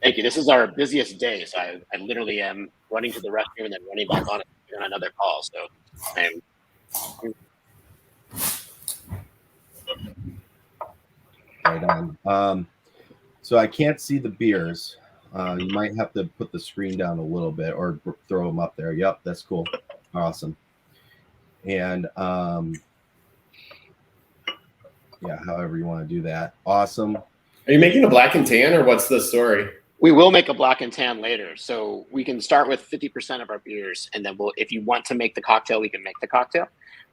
Thank you. This is our busiest day, so I literally am running to the restroom and then running back on another call. So I am. Right on. So I can't see the beers. You might have to put the screen down a little bit or throw them up there. Yep, that's cool. Awesome. And yeah, however you want to do that. Awesome. Are you making a black and tan, or what's the story? We will make a black and tan later, so we can start with 50% of our beers, and then if you want to make the cocktail, we can make the cocktail.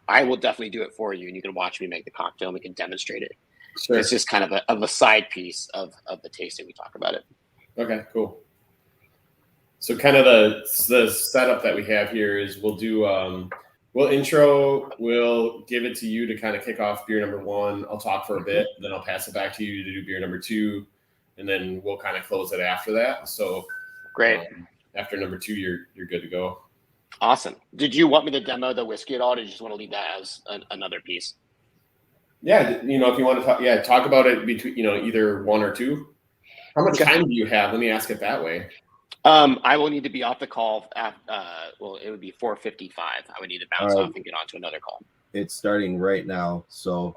I will definitely do it for you, and you can watch me make the cocktail, and we can demonstrate it. Sure. It's just kind of a side piece of the tasting. We talk about it. Okay, cool. So kind of the setup that we have here is we'll do we'll intro, we'll give it to you to kind of kick off beer number one. I'll talk for a bit, then I'll pass it back to you to do beer number two, and then we'll kind of close it after that. So great. After number two, you're good to go. Awesome. Did you want me to demo the whiskey at all, or did you just want to leave that as another piece? Yeah, if you want to talk about it between either one or two. How much time do you have? Let me ask it that way. I will need to be off the call at well, it would be 4:55. I would need to bounce off and get on to another call. It's starting right now, so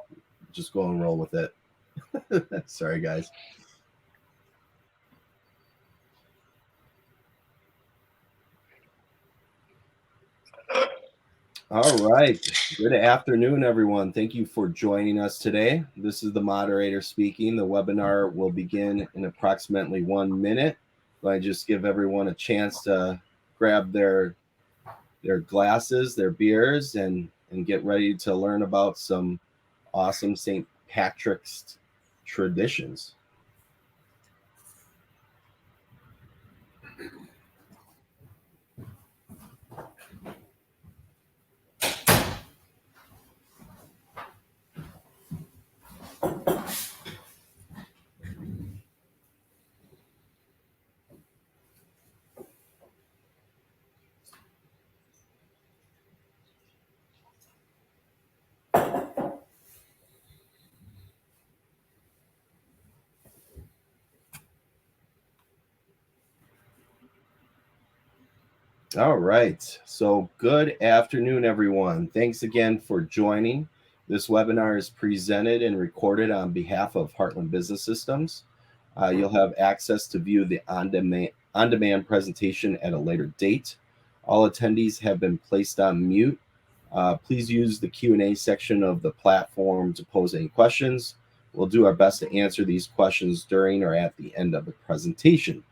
just go and roll with it. Sorry, guys. All right. Good afternoon, everyone. Thank you for joining us today. This is the moderator speaking. The webinar will begin in approximately 1 minute. I just give everyone a chance to grab their glasses, their beers, and get ready to learn about some awesome St. Patrick's traditions. All right. So good afternoon, everyone. Thanks again for joining. This webinar is presented and recorded on behalf of Heartland Business Systems. You'll have access to view the on-demand presentation at a later date. All attendees have been placed on mute. Please use the Q&A section of the platform to pose any questions. We'll do our best to answer these questions during or at the end of the presentation.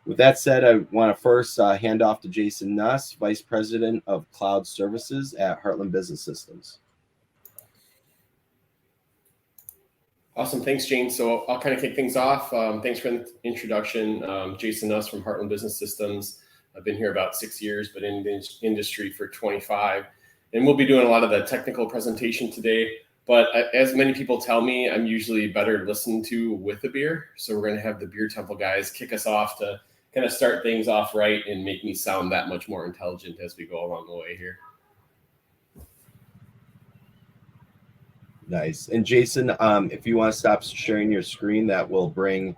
With that said, I want to first hand off to Jason Nuss, Vice President of Cloud Services at Heartland Business Systems. Awesome. Thanks, Jane. So I'll kind of kick things off. Thanks for the introduction. Jason Nuss from Heartland Business Systems. I've been here about 6 years, but in the industry for 25. And we'll be doing a lot of the technical presentation today. But as many people tell me, I'm usually better listened to with a beer. So we're going to have the Beer Temple guys kick us off to kind of start things off right and make me sound that much more intelligent as we go along the way here. Nice. And Jason, if you want to stop sharing your screen, that will bring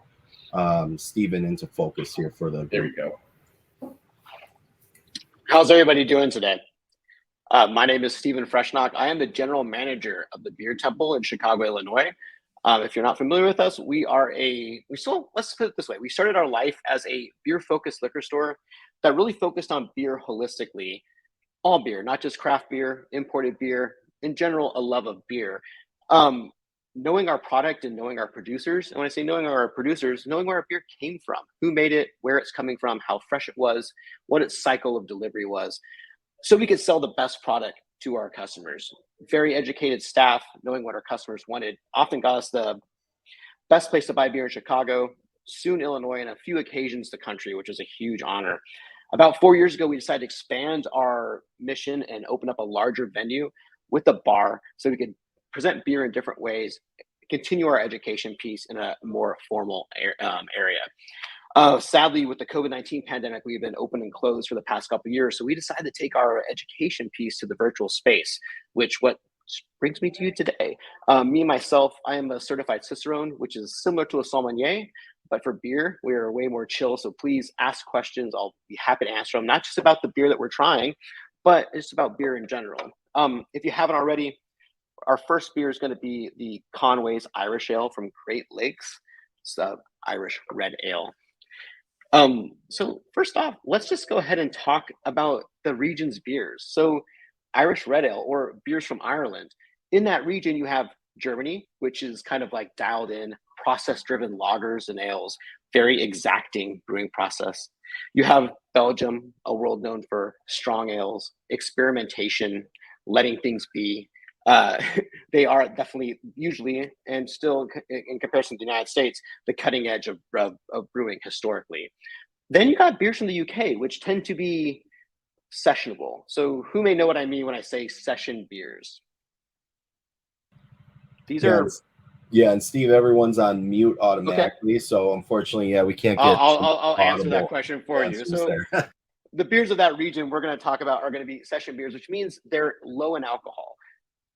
Stephen into focus here for the. There we go. How's everybody doing today? My name is Stephen Freshnock. I am the general manager of the Beer Temple in Chicago, Illinois. If you're not familiar with us, let's put it this way. We started our life as a beer-focused liquor store that really focused on beer holistically, all beer, not just craft beer, imported beer, in general, a love of beer. Knowing our product and knowing our producers, and when I say knowing our producers, knowing where our beer came from, who made it, where it's coming from, how fresh it was, what its cycle of delivery was, so we could sell the best product to our customers. Very educated staff, knowing what our customers wanted, often got us the best place to buy beer in Chicago, soon Illinois, and a few occasions the country, which is a huge honor. About 4 years ago, we decided to expand our mission and open up a larger venue with a bar so we could present beer in different ways, continue our education piece in a more formal area. Sadly, with the COVID-19 pandemic, we've been open and closed for the past couple of years. So we decided to take our education piece to the virtual space, which what which brings me to you today. Me, myself, I am a certified Cicerone, which is similar to a sommelier, but for beer, we are way more chill. So please ask questions. I'll be happy to answer them, not just about the beer that we're trying, but it's about beer in general. If you haven't already, our first beer is going to be the Conway's Irish Ale from Great Lakes. It's Irish Red Ale. So first off, let's just go ahead and talk about the region's beers. So Irish Red Ale, or beers from Ireland. In that region, you have Germany, which is kind of like dialed in, process-driven lagers and ales, very exacting brewing process. You have Belgium, a world known for strong ales, experimentation, letting things be. They are definitely usually, and still in comparison to the United States, the cutting edge of brewing historically. Then you got beers from the UK, which tend to be sessionable. So who may know what I mean when I say session beers? These are... Yeah, and Steve, everyone's on mute automatically, so unfortunately, yeah, we can't get. I'll answer that question for you. So there. the beers of that region we're going to talk about are going to be session beers, which means they're low in alcohol,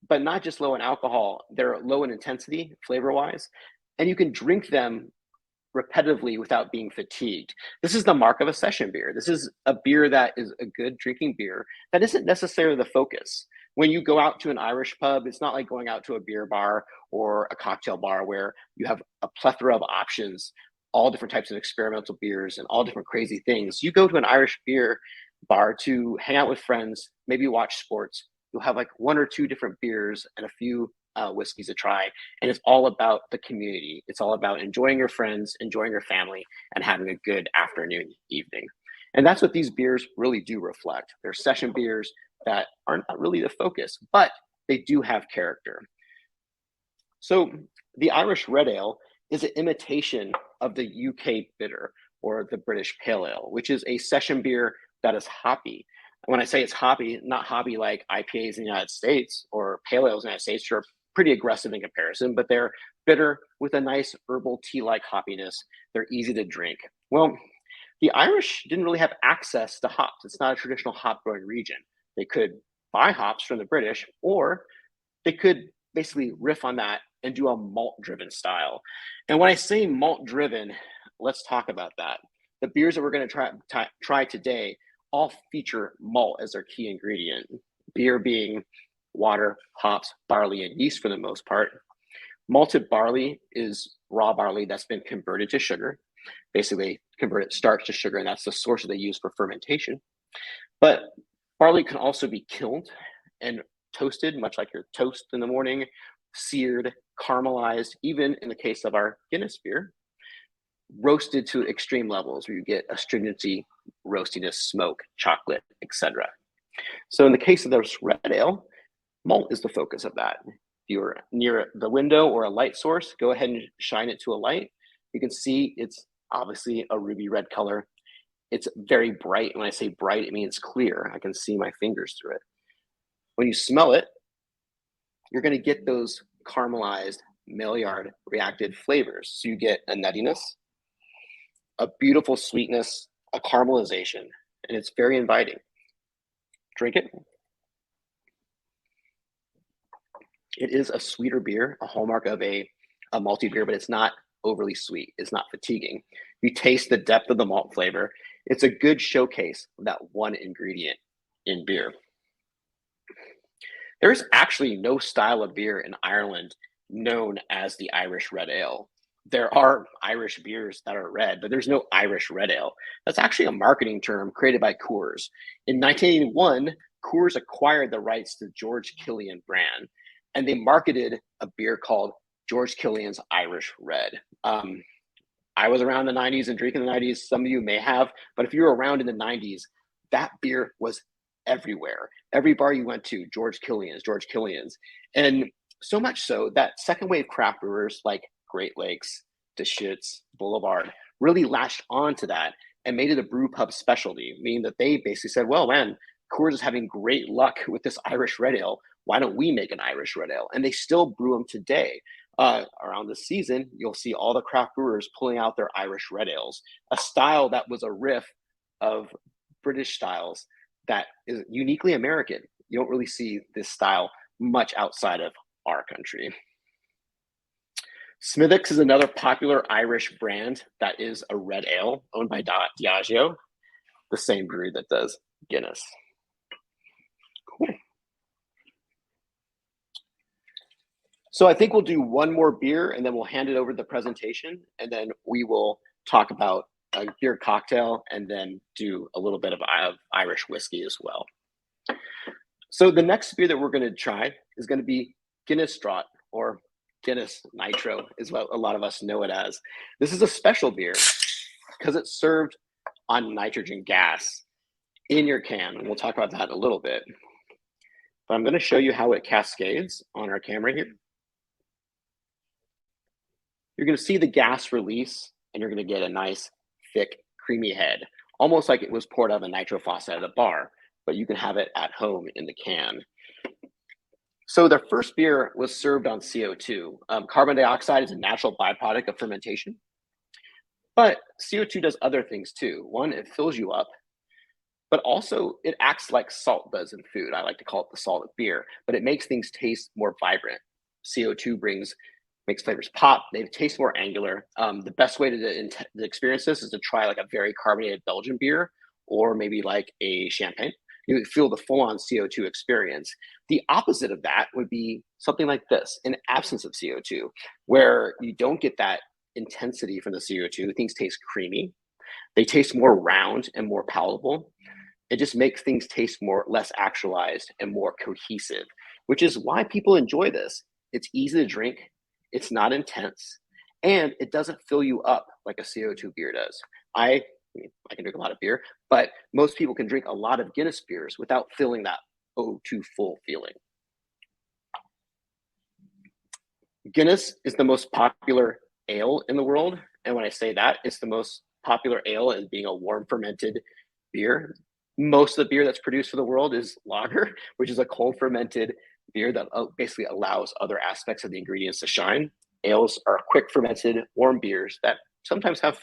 but not just low in alcohol, they're low in intensity flavor-wise, and you can drink them repetitively without being fatigued. This is the mark of a session beer. This is a beer that is a good drinking beer that isn't necessarily the focus. When you go out to an Irish pub, it's not like going out to a beer bar or a cocktail bar where you have a plethora of options, all different types of experimental beers and all different crazy things. You go to an Irish beer bar to hang out with friends, maybe watch sports. You'll have like one or two different beers and a few whiskeys to try. And it's all about the community. It's all about enjoying your friends, enjoying your family, and having a good afternoon, evening. And that's what these beers really do reflect. They're session beers that aren't really the focus, but they do have character. So the Irish Red Ale is an imitation of the UK bitter, or the British Pale Ale, which is a session beer that is hoppy. When I say it's hoppy, not hoppy like IPAs in the United States or pale ales in the United States, which are pretty aggressive in comparison, but they're bitter with a nice herbal tea-like hoppiness. They're easy to drink. Well, the Irish didn't really have access to hops. It's not a traditional hop growing region. They could buy hops from the British, or they could basically riff on that and do a malt-driven style. And when I say malt-driven, let's talk about that. The beers that we're going to try today all feature malt as their key ingredient. Beer being water, hops, barley, and yeast for the most part. Malted barley is raw barley that's been converted to sugar. Basically, converted starch to sugar, and that's the source that they use for fermentation. But barley can also be kilned and toasted, much like your toast in the morning, seared, caramelized, even in the case of our Guinness beer, roasted to extreme levels where you get astringency, roastiness, smoke, chocolate, etc. So in the case of this red ale, malt is the focus of that. If you're near the window or a light source, go ahead and shine it to a light. You can see it's obviously a ruby red color. It's very bright. When I say bright, it means clear. I can see my fingers through it. When you smell it, you're going to get those caramelized Maillard reacted flavors. So you get a nuttiness, a beautiful sweetness, a caramelization, and it's very inviting. Drink it. It is a sweeter beer, a hallmark of a malty beer, but it's not overly sweet. It's not fatiguing. You taste the depth of the malt flavor. It's a good showcase of that one ingredient in beer. There's actually no style of beer in Ireland known as the Irish Red Ale. There are Irish beers that are red, but there's no Irish Red Ale. That's actually a marketing term created by Coors. In 1981, Coors acquired the rights to George Killian brand, and they marketed a beer called George Killian's Irish Red. I was around the 90s and drinking the 90s. Some of you may have, but if you were around in the 90s, that beer was everywhere. Every bar you went to, George Killian's. And so much so that second wave craft brewers like Great Lakes, Deschutes, Boulevard really latched onto that and made it a brew pub specialty, meaning that they basically said, well, man, Coors is having great luck with this Irish Red Ale. Why don't we make an Irish Red Ale? And they still brew them today. Around this season, you'll see all the craft brewers pulling out their Irish Red Ales, a style that was a riff of British styles that is uniquely American. You don't really see this style much outside of our country. Smithwick's is another popular Irish brand that is a red ale owned by Diageo, the same brewery that does Guinness. Cool. So I think we'll do one more beer and then we'll hand it over to the presentation, and then we will talk about a beer cocktail and then do a little bit of Irish whiskey as well. So the next beer that we're going to try is going to be Guinness Draught, or Guinness Nitro is what a lot of us know it as. This is a special beer because it's served on nitrogen gas in your can, and we'll talk about that in a little bit. But I'm going to show you how it cascades on our camera here. You're going to see the gas release, and you're going to get a nice, thick, creamy head, almost like it was poured out of a nitro faucet at a bar, but you can have it at home in the can. So their first beer was served on CO2. Carbon dioxide is a natural byproduct of fermentation, but CO2 does other things too. One, it fills you up, but also it acts like salt does in food. I like to call it the salt of beer, but it makes things taste more vibrant. CO2 makes flavors pop, they taste more angular. The best way to experience this is to try like a very carbonated Belgian beer, or maybe like a champagne. You feel the full-on CO2 experience. The opposite of that would be something like this, an absence of CO2, where you don't get that intensity from the CO2. Things taste creamy. They taste more round and more palatable. It just makes things taste less actualized and more cohesive, which is why people enjoy this. It's easy to drink, it's not intense, and it doesn't fill you up like a CO2 beer does. I can drink a lot of beer, but most people can drink a lot of Guinness beers without feeling that too full feeling. Guinness is the most popular ale in the world. And when I say that, it's the most popular ale as being a warm fermented beer. Most of the beer that's produced for the world is lager, which is a cold fermented beer that basically allows other aspects of the ingredients to shine. Ales are quick fermented, warm beers that sometimes have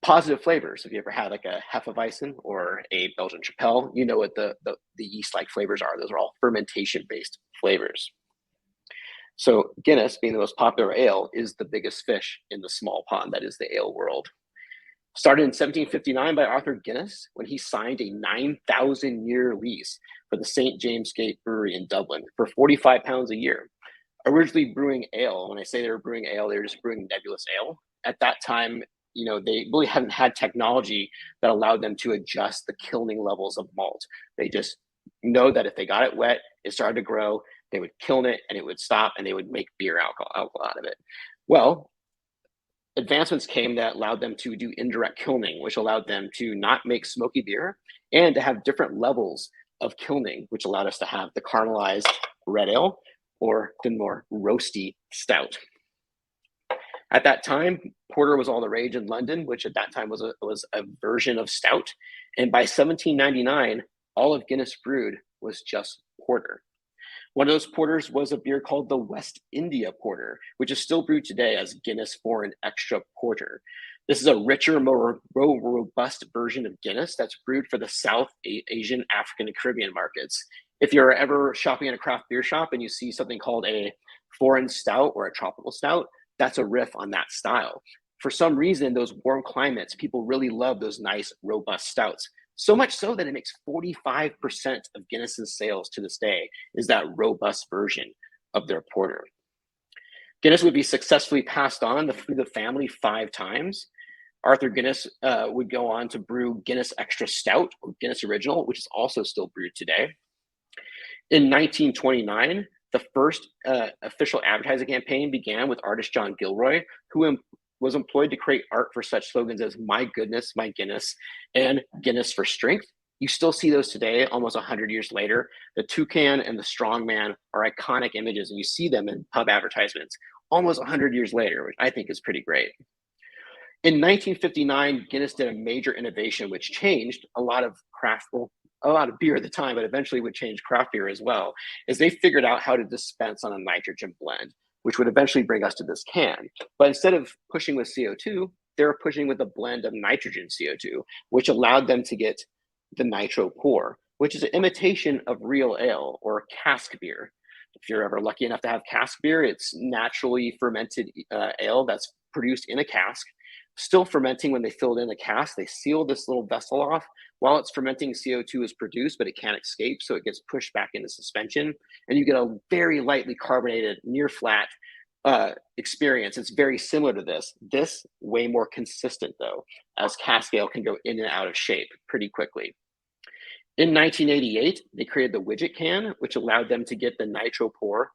positive flavors. If you ever had like a Hefeweizen or a Belgian Chapelle, you know what the yeast-like flavors are. Those are all fermentation-based flavors. So Guinness, being the most popular ale, is the biggest fish in the small pond that is the ale world. Started in 1759 by Arthur Guinness when he signed a 9,000-year lease for the St. James Gate Brewery in Dublin for £45 a year. Originally brewing ale, when I say they were brewing ale, they were just brewing nebulous ale. At that time, they really hadn't had technology that allowed them to adjust the kilning levels of malt. They just know that if they got it wet, it started to grow, they would kiln it and it would stop and they would make beer alcohol out of it. Well, advancements came that allowed them to do indirect kilning, which allowed them to not make smoky beer and to have different levels of kilning, which allowed us to have the caramelized red ale or the more roasty stout. At that time, porter was all the rage in London, which at that time was a version of stout. And by 1799, all of Guinness brewed was just porter. One of those porters was a beer called the West India Porter, which is still brewed today as Guinness Foreign Extra Porter. This is a richer, more robust version of Guinness that's brewed for the South Asian, African, and Caribbean markets. If you're ever shopping at a craft beer shop and you see something called a foreign stout or a tropical stout, that's a riff on that style. For some reason, those warm climates, people really love those nice, robust stouts. So much so that it makes 45% of Guinness's sales to this day is that robust version of their porter. Guinness would be successfully passed on through the family 5 times. Arthur Guinness would go on to brew Guinness Extra Stout, or Guinness Original, which is also still brewed today. In 1929, the first official advertising campaign began with artist John Gilroy, who was employed to create art for such slogans as "My Goodness, My Guinness" and "Guinness for Strength." You still see those today, almost 100 years later. The toucan and the strongman are iconic images, and you see them in pub advertisements almost 100 years later, which I think is pretty great. In 1959, Guinness did a major innovation, which changed a lot of beer at the time, but eventually would change craft beer as well, is they figured out how to dispense on a nitrogen blend, which would eventually bring us to this can. But instead of pushing with CO2, they were pushing with a blend of nitrogen CO2, which allowed them to get the nitro pour. which is an imitation of real ale or cask beer. If you're ever lucky enough to have cask beer, it's naturally fermented ale that's produced in a cask, still fermenting when they fill it in the cask. They seal this little vessel off. While it's fermenting, CO2 is produced, but it can't escape, so it gets pushed back into suspension, and you get a very lightly carbonated, near flat experience. It's very similar to this. This way more consistent though, as cask ale can go in and out of shape pretty quickly. In 1988, they created the widget can, which allowed them to get the nitro pour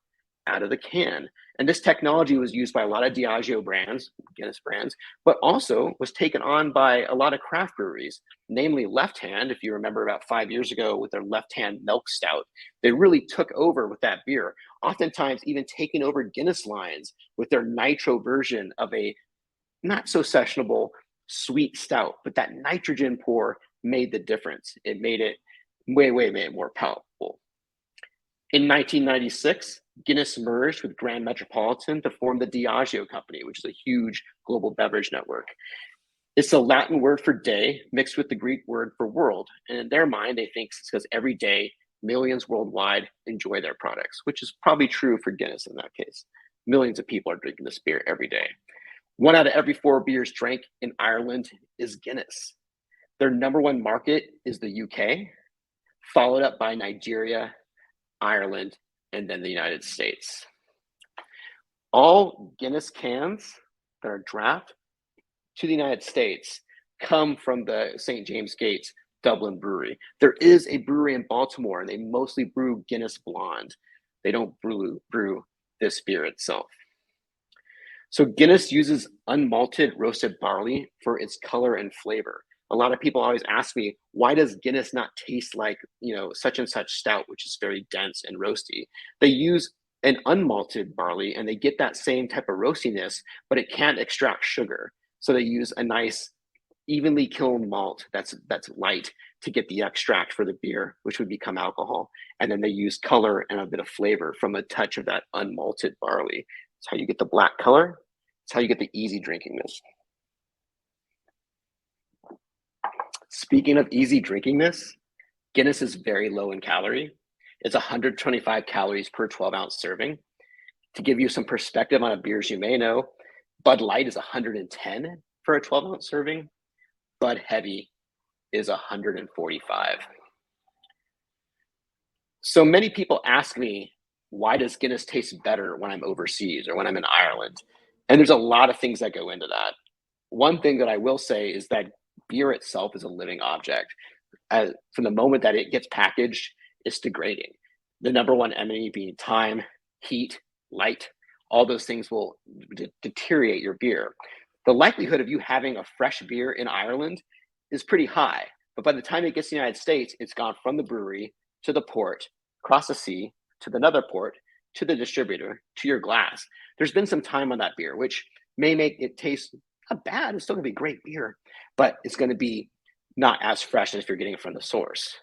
out of the can. And this technology was used by a lot of Diageo brands, Guinness brands, but also was taken on by a lot of craft breweries, namely Left Hand. If you remember about 5 years ago with their Left Hand milk stout, they really took over with that beer, oftentimes even taking over Guinness lines with their nitro version of a not so sessionable sweet stout, but that nitrogen pour made the difference. It made it way more palatable. In 1996, Guinness merged with Grand Metropolitan to form the Diageo Company, which is a huge global beverage network. It's a Latin word for day mixed with the Greek word for world. And in their mind, they think it's because every day millions worldwide enjoy their products, which is probably true for Guinness in that case. Millions of people are drinking this beer every day. 1 out of every 4 beers drank in Ireland is Guinness. Their number 1 market is the UK, followed up by Nigeria, Ireland, and then the United States. All Guinness cans that are draft to the United States come from the St. James Gates Dublin brewery. There is a brewery in Baltimore, and they mostly brew Guinness Blonde. They don't brew this beer itself. So Guinness uses unmalted roasted barley for its color and flavor. A lot of people always ask me, why does Guinness not taste like, such and such stout, which is very dense and roasty? They use an unmalted barley and they get that same type of roastiness, but it can't extract sugar. So they use a nice evenly kiln malt that's light to get the extract for the beer, which would become alcohol. And then they use color and a bit of flavor from a touch of that unmalted barley. It's how you get the black color. It's how you get the easy drinkingness. Speaking of easy drinkingness, Guinness is very low in calorie. It's 125 calories per 12-ounce serving. To give you some perspective on a beers you may know, Bud Light is 110 for a 12-ounce serving. Bud Heavy is 145. So many people ask me, why does Guinness taste better when I'm overseas or when I'm in Ireland? And there's a lot of things that go into that. One thing that I will say is that beer itself is a living object. From the moment that it gets packaged, it's degrading. The number one enemy being time, heat, light. All those things will deteriorate your beer. The likelihood of you having a fresh beer in Ireland is pretty high. But by the time it gets to the United States, it's gone from the brewery to the port, across the sea, to another port, to the distributor, to your glass. There's been some time on that beer, which may make it taste not bad. It's still gonna be great beer, but it's gonna be not as fresh as if you're getting it from the source.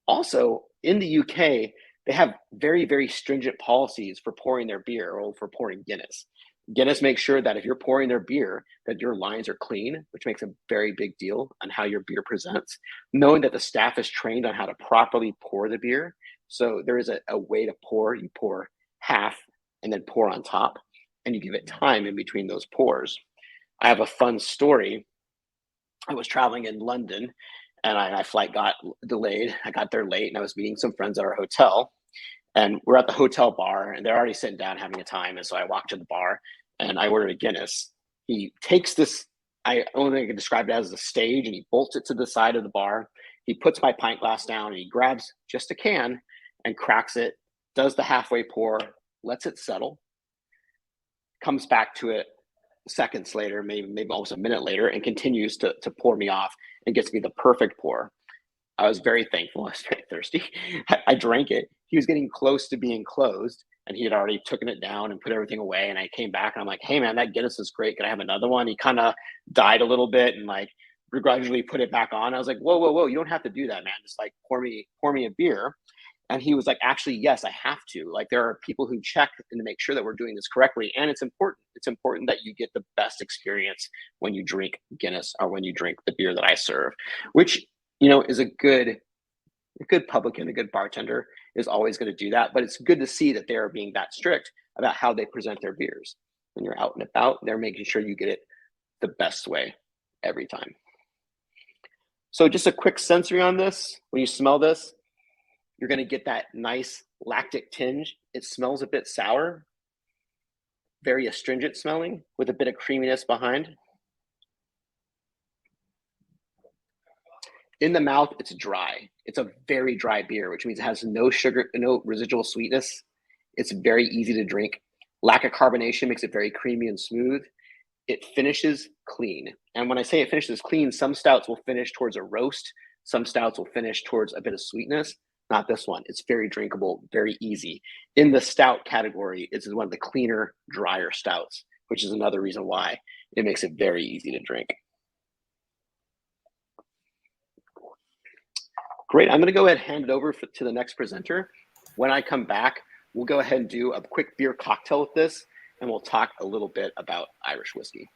Also, in the UK, they have very, very stringent policies for pouring their beer or for pouring Guinness. Guinness makes sure that if you're pouring their beer, that your lines are clean, which makes a very big deal on how your beer presents. Knowing that the staff is trained on how to properly pour the beer. So there is a way to pour. You pour half and then pour on top, and you give it time in between those pours. I have a fun story. I was traveling in London and my flight got delayed. I got there late and I was meeting some friends at our hotel. And we're at the hotel bar and they're already sitting down having a time. And so I walked to the bar and I ordered a Guinness. He takes this, I only can describe it as a stage, and he bolts it to the side of the bar. He puts my pint glass down and he grabs just a can and cracks it, does the halfway pour, lets it settle, comes back to it seconds later, maybe almost a minute later, and continues to pour me off and gets me the perfect pour. I was very thankful. I was very thirsty. I drank it. He was getting close to being closed and he had already taken it down and put everything away. And I came back and I'm like, hey man, that Guinness is great. Can I have another one? He kind of died a little bit and like begrudgingly put it back on. I was like, whoa. You don't have to do that, man. Just like pour me a beer. And he was like, actually, yes, I have to. Like, there are people who check and to make sure that we're doing this correctly. And it's important. It's important that you get the best experience when you drink Guinness or when you drink the beer that I serve, which, is a good A good publican, a good bartender is always going to do that, but it's good to see that they're being that strict about how they present their beers. When you're out and about, they're making sure you get it the best way every time. So just a quick sensory on this. When you smell this, you're going to get that nice lactic tinge. It smells a bit sour, very astringent smelling with a bit of creaminess behind. In the mouth, it's dry. It's a very dry beer, which means it has no sugar, no residual sweetness. It's very easy to drink. Lack of carbonation makes it very creamy and smooth. It finishes clean. And when I say it finishes clean, some stouts will finish towards a roast. Some stouts will finish towards a bit of sweetness. Not this one. It's very drinkable, very easy. In the stout category, it's one of the cleaner, drier stouts, which is another reason why it makes it very easy to drink. Great. I'm going to go ahead and hand it over to the next presenter. When I come back, we'll go ahead and do a quick beer cocktail with this, and we'll talk a little bit about Irish whiskey.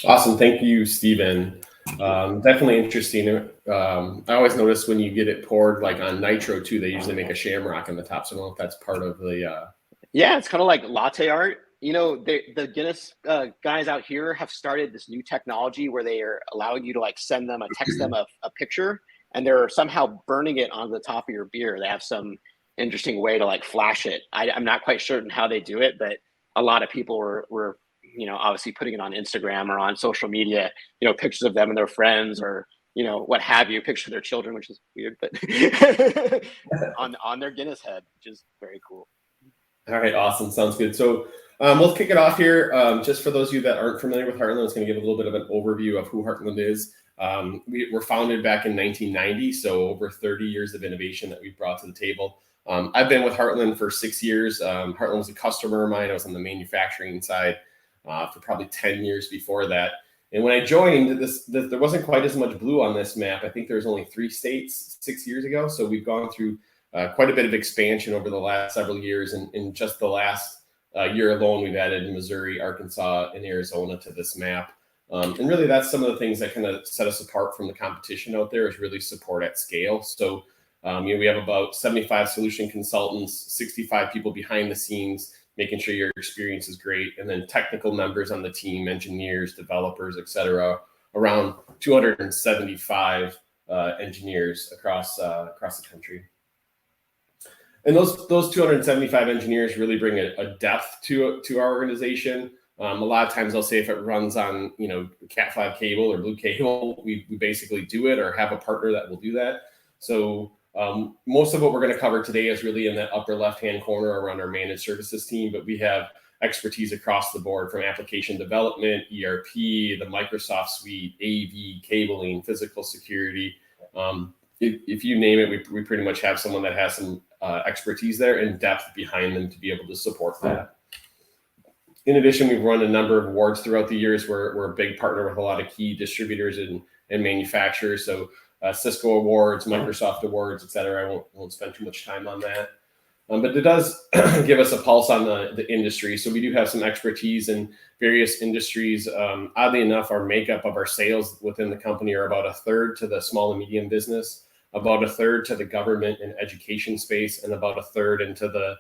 Awesome. Thank you, Stephen. Definitely interesting. I always notice when you get it poured like on nitro too, they usually make a shamrock in the top. So I don't know if that's part of the... Yeah, it's kind of like latte art. You know, the Guinness guys out here have started this new technology where they are allowing you to like text them a picture, and they're somehow burning it on the top of your beer. They have some interesting way to like flash it. I'm not quite certain how they do it, but a lot of people were you know, obviously putting it on Instagram or on social media, you know, pictures of them and their friends or, you know, what have you, picture of their children, which is weird, but on their Guinness head, which is very cool. All right, awesome. Sounds good. So we'll kick it off here. Just for those of you that aren't familiar with Heartland, it's going to give a little bit of an overview of who Heartland is. We were founded back in 1990, so over 30 years of innovation that we've brought to the table. I've been with Heartland for 6 years. Heartland was a customer of mine. I was on the manufacturing side for probably 10 years before that. And when I joined, there wasn't quite as much blue on this map. I think there was only 3 states 6 years ago. So we've gone through quite a bit of expansion over the last several years. And in just the last year alone, we've added Missouri, Arkansas, and Arizona to this map. And really, that's some of the things that kind of set us apart from the competition out there is really support at scale. So you know, we have about 75 solution consultants, 65 people behind the scenes, making sure your experience is great, and then technical members on the team, engineers, developers, et cetera, around 275 engineers across the country. And those 275 engineers really bring a depth to our organization. A lot of times I'll say if it runs on, you know, Cat 5 cable or blue cable, we basically do it or have a partner that will do that. So most of what we're going to cover today is really in that upper left-hand corner around our managed services team, but we have expertise across the board from application development, ERP, the Microsoft suite, AV, cabling, physical security. If you name it, we pretty much have someone that has some expertise there and depth behind them to be able to support that. In addition, we've run a number of awards throughout the years. We're a big partner with a lot of key distributors and manufacturers. So Cisco awards, Microsoft awards, et cetera. I won't spend too much time on that. But it does give us a pulse on the industry. So we do have some expertise in various industries. Oddly enough, our makeup of our sales within the company are about 1/3 to the small and medium business, about 1/3 to the government and education space, and about 1/3 into the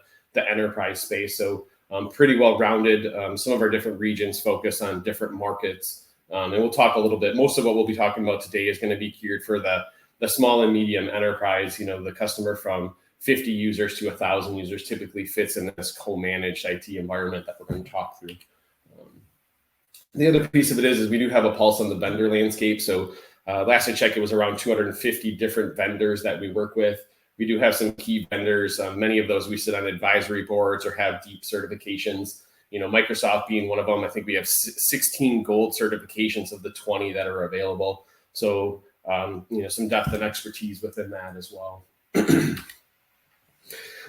enterprise space. So pretty well rounded. Some of our different regions focus on different markets. And we'll talk a little bit. Most of what we'll be talking about today is going to be geared for the small and medium enterprise. You know, the customer from 50 users to 1,000 users typically fits in this co-managed IT environment that we're going to talk through. The other piece of it is we do have a pulse on the vendor landscape. So last I checked, it was around 250 different vendors that we work with. We do have some key vendors. Many of those we sit on advisory boards or have deep certifications. You know, Microsoft being one of them. I think we have 16 gold certifications of the 20 that are available. So, you know, some depth and expertise within that as well.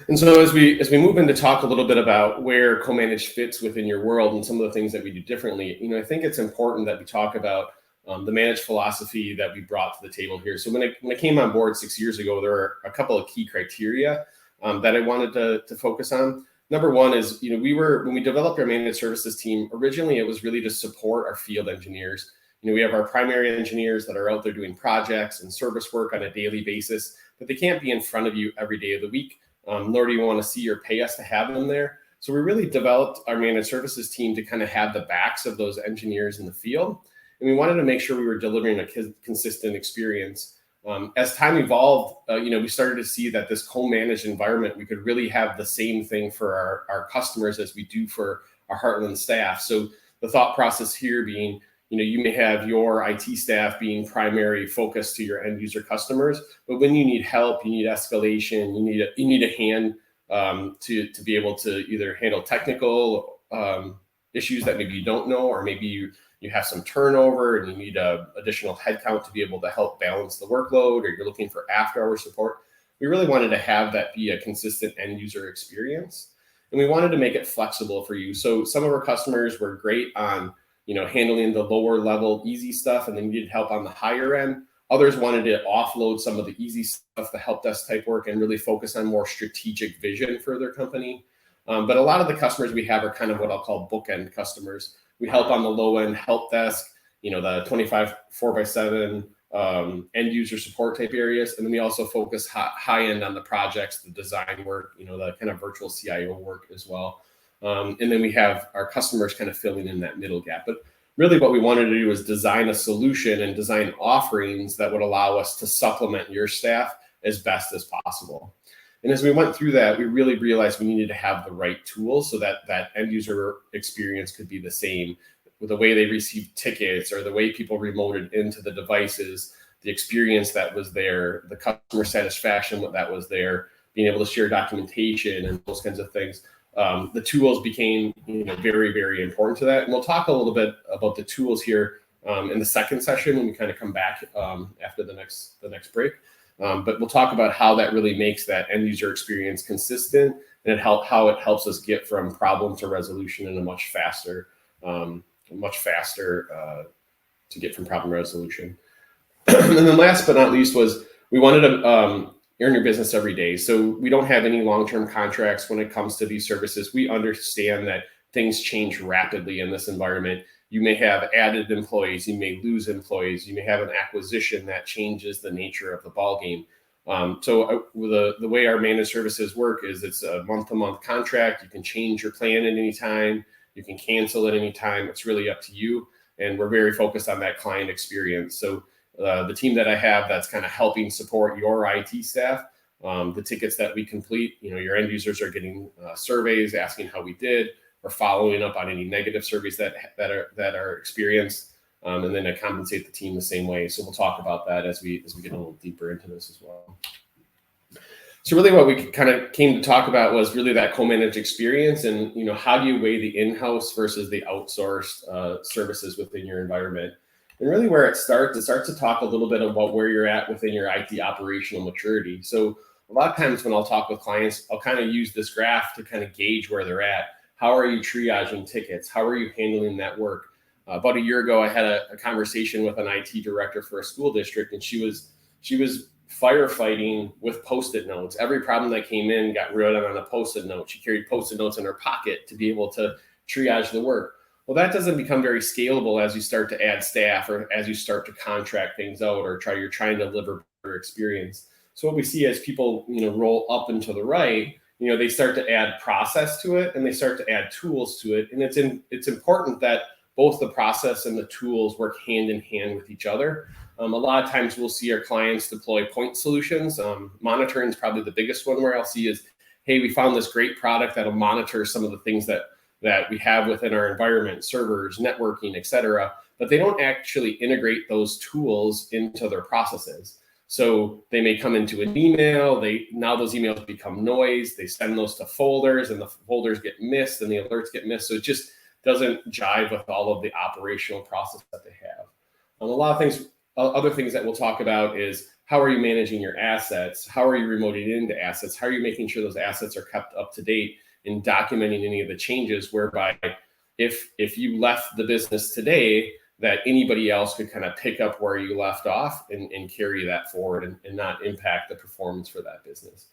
And so as we move in to talk a little bit about where co-managed fits within your world and some of the things that we do differently, you know, I think it's important that we talk about the managed philosophy that we brought to the table here. So when I came on board 6 years ago, there were a couple of key criteria that I wanted to focus on. Number one is, you know, when we developed our managed services team, originally it was really to support our field engineers. We have our primary engineers that are out there doing projects and service work on a daily basis, but they can't be in front of you every day of the week, nor do you want to see or pay us to have them there. So we really developed our managed services team to kind of have the backs of those engineers in the field. And we wanted to make sure we were delivering a consistent experience. As time evolved, we started to see that this co-managed environment, we could really have the same thing for our customers as we do for our Heartland staff. So the thought process here being, you may have your IT staff being primary focus to your end user customers, but when you need help, you need escalation, you need a hand to be able to either handle technical issues that maybe you don't know, or maybe you have some turnover and you need additional headcount to be able to help balance the workload, or you're looking for after-hour support. We really wanted to have that be a consistent end user experience, and we wanted to make it flexible for you. So some of our customers were great on handling the lower level easy stuff, and they needed help on the higher end. Others wanted to offload some of the easy stuff, the help desk type work, and really focus on more strategic vision for their company. But a lot of the customers we have are kind of what I'll call bookend customers. We help on the low end help desk, the 25 4x7 end user support type areas. And then we also focus high end on the projects, the design work, the kind of virtual CIO work as well. And then we have our customers kind of filling in that middle gap. But really what we wanted to do is design a solution and design offerings that would allow us to supplement your staff as best as possible. And as we went through that, we really realized we needed to have the right tools so that that end user experience could be the same with the way they received tickets or the way people remoted into the devices, the experience that was there, the customer satisfaction that was there, being able to share documentation and those kinds of things. The tools became very, very important to that. And we'll talk a little bit about the tools here in the second session when we kind of come back after the next break. But we'll talk about how that really makes that end user experience consistent, and how it helps us get from problem to resolution in a much faster to get from problem resolution. And then last but not least was we wanted to earn your business every day. So we don't have any long-term contracts when it comes to these services. We understand that things change rapidly in this environment. You may have added employees, you may lose employees, you may have an acquisition that changes the nature of the ballgame. So the way our managed services work is it's a month-to-month contract. You can change your plan at any time. You can cancel at any time. It's really up to you. And we're very focused on that client experience. So the team that I have that's kind of helping support your IT staff, the tickets that we complete, your end users are getting surveys asking how we did. We're following up on any negative surveys that are experienced, and then I compensate the team the same way. So we'll talk about that as we get a little deeper into this as well. So really what we kind of came to talk about was really that co-managed experience, and how do you weigh the in-house versus the outsourced services within your environment. And really where it starts to talk a little bit about where you're at within your IT operational maturity. So a lot of times when I'll talk with clients, I'll kind of use this graph to kind of gauge where they're at. How are you triaging tickets? How are you handling that work? About a year ago, I had a conversation with an IT director for a school district, and she was firefighting with Post-it notes. Every problem that came in got written on a Post-it note. She carried Post-it notes in her pocket to be able to triage the work. Well, that doesn't become very scalable as you start to add staff, or as you start to contract things out, or you're trying to deliver better experience. So what we see as people roll up and to the right, they start to add process to it, and they start to add tools to it. And it's important that both the process and the tools work hand in hand with each other. A lot of times we'll see our clients deploy point solutions. Monitoring is probably the biggest one where I'll see is, hey, we found this great product that'll monitor some of the things that we have within our environment, servers, networking, et cetera, but they don't actually integrate those tools into their processes. So they may come into an email, now those emails become noise, they send those to folders, and the folders get missed and the alerts get missed. So it just doesn't jive with all of the operational process that they have. A lot of things, other things that we'll talk about is, how are you managing your assets? How are you remoting into assets? How are you making sure those assets are kept up to date and documenting any of the changes, whereby if you left the business today, that anybody else could kind of pick up where you left off and carry that forward and not impact the performance for that business.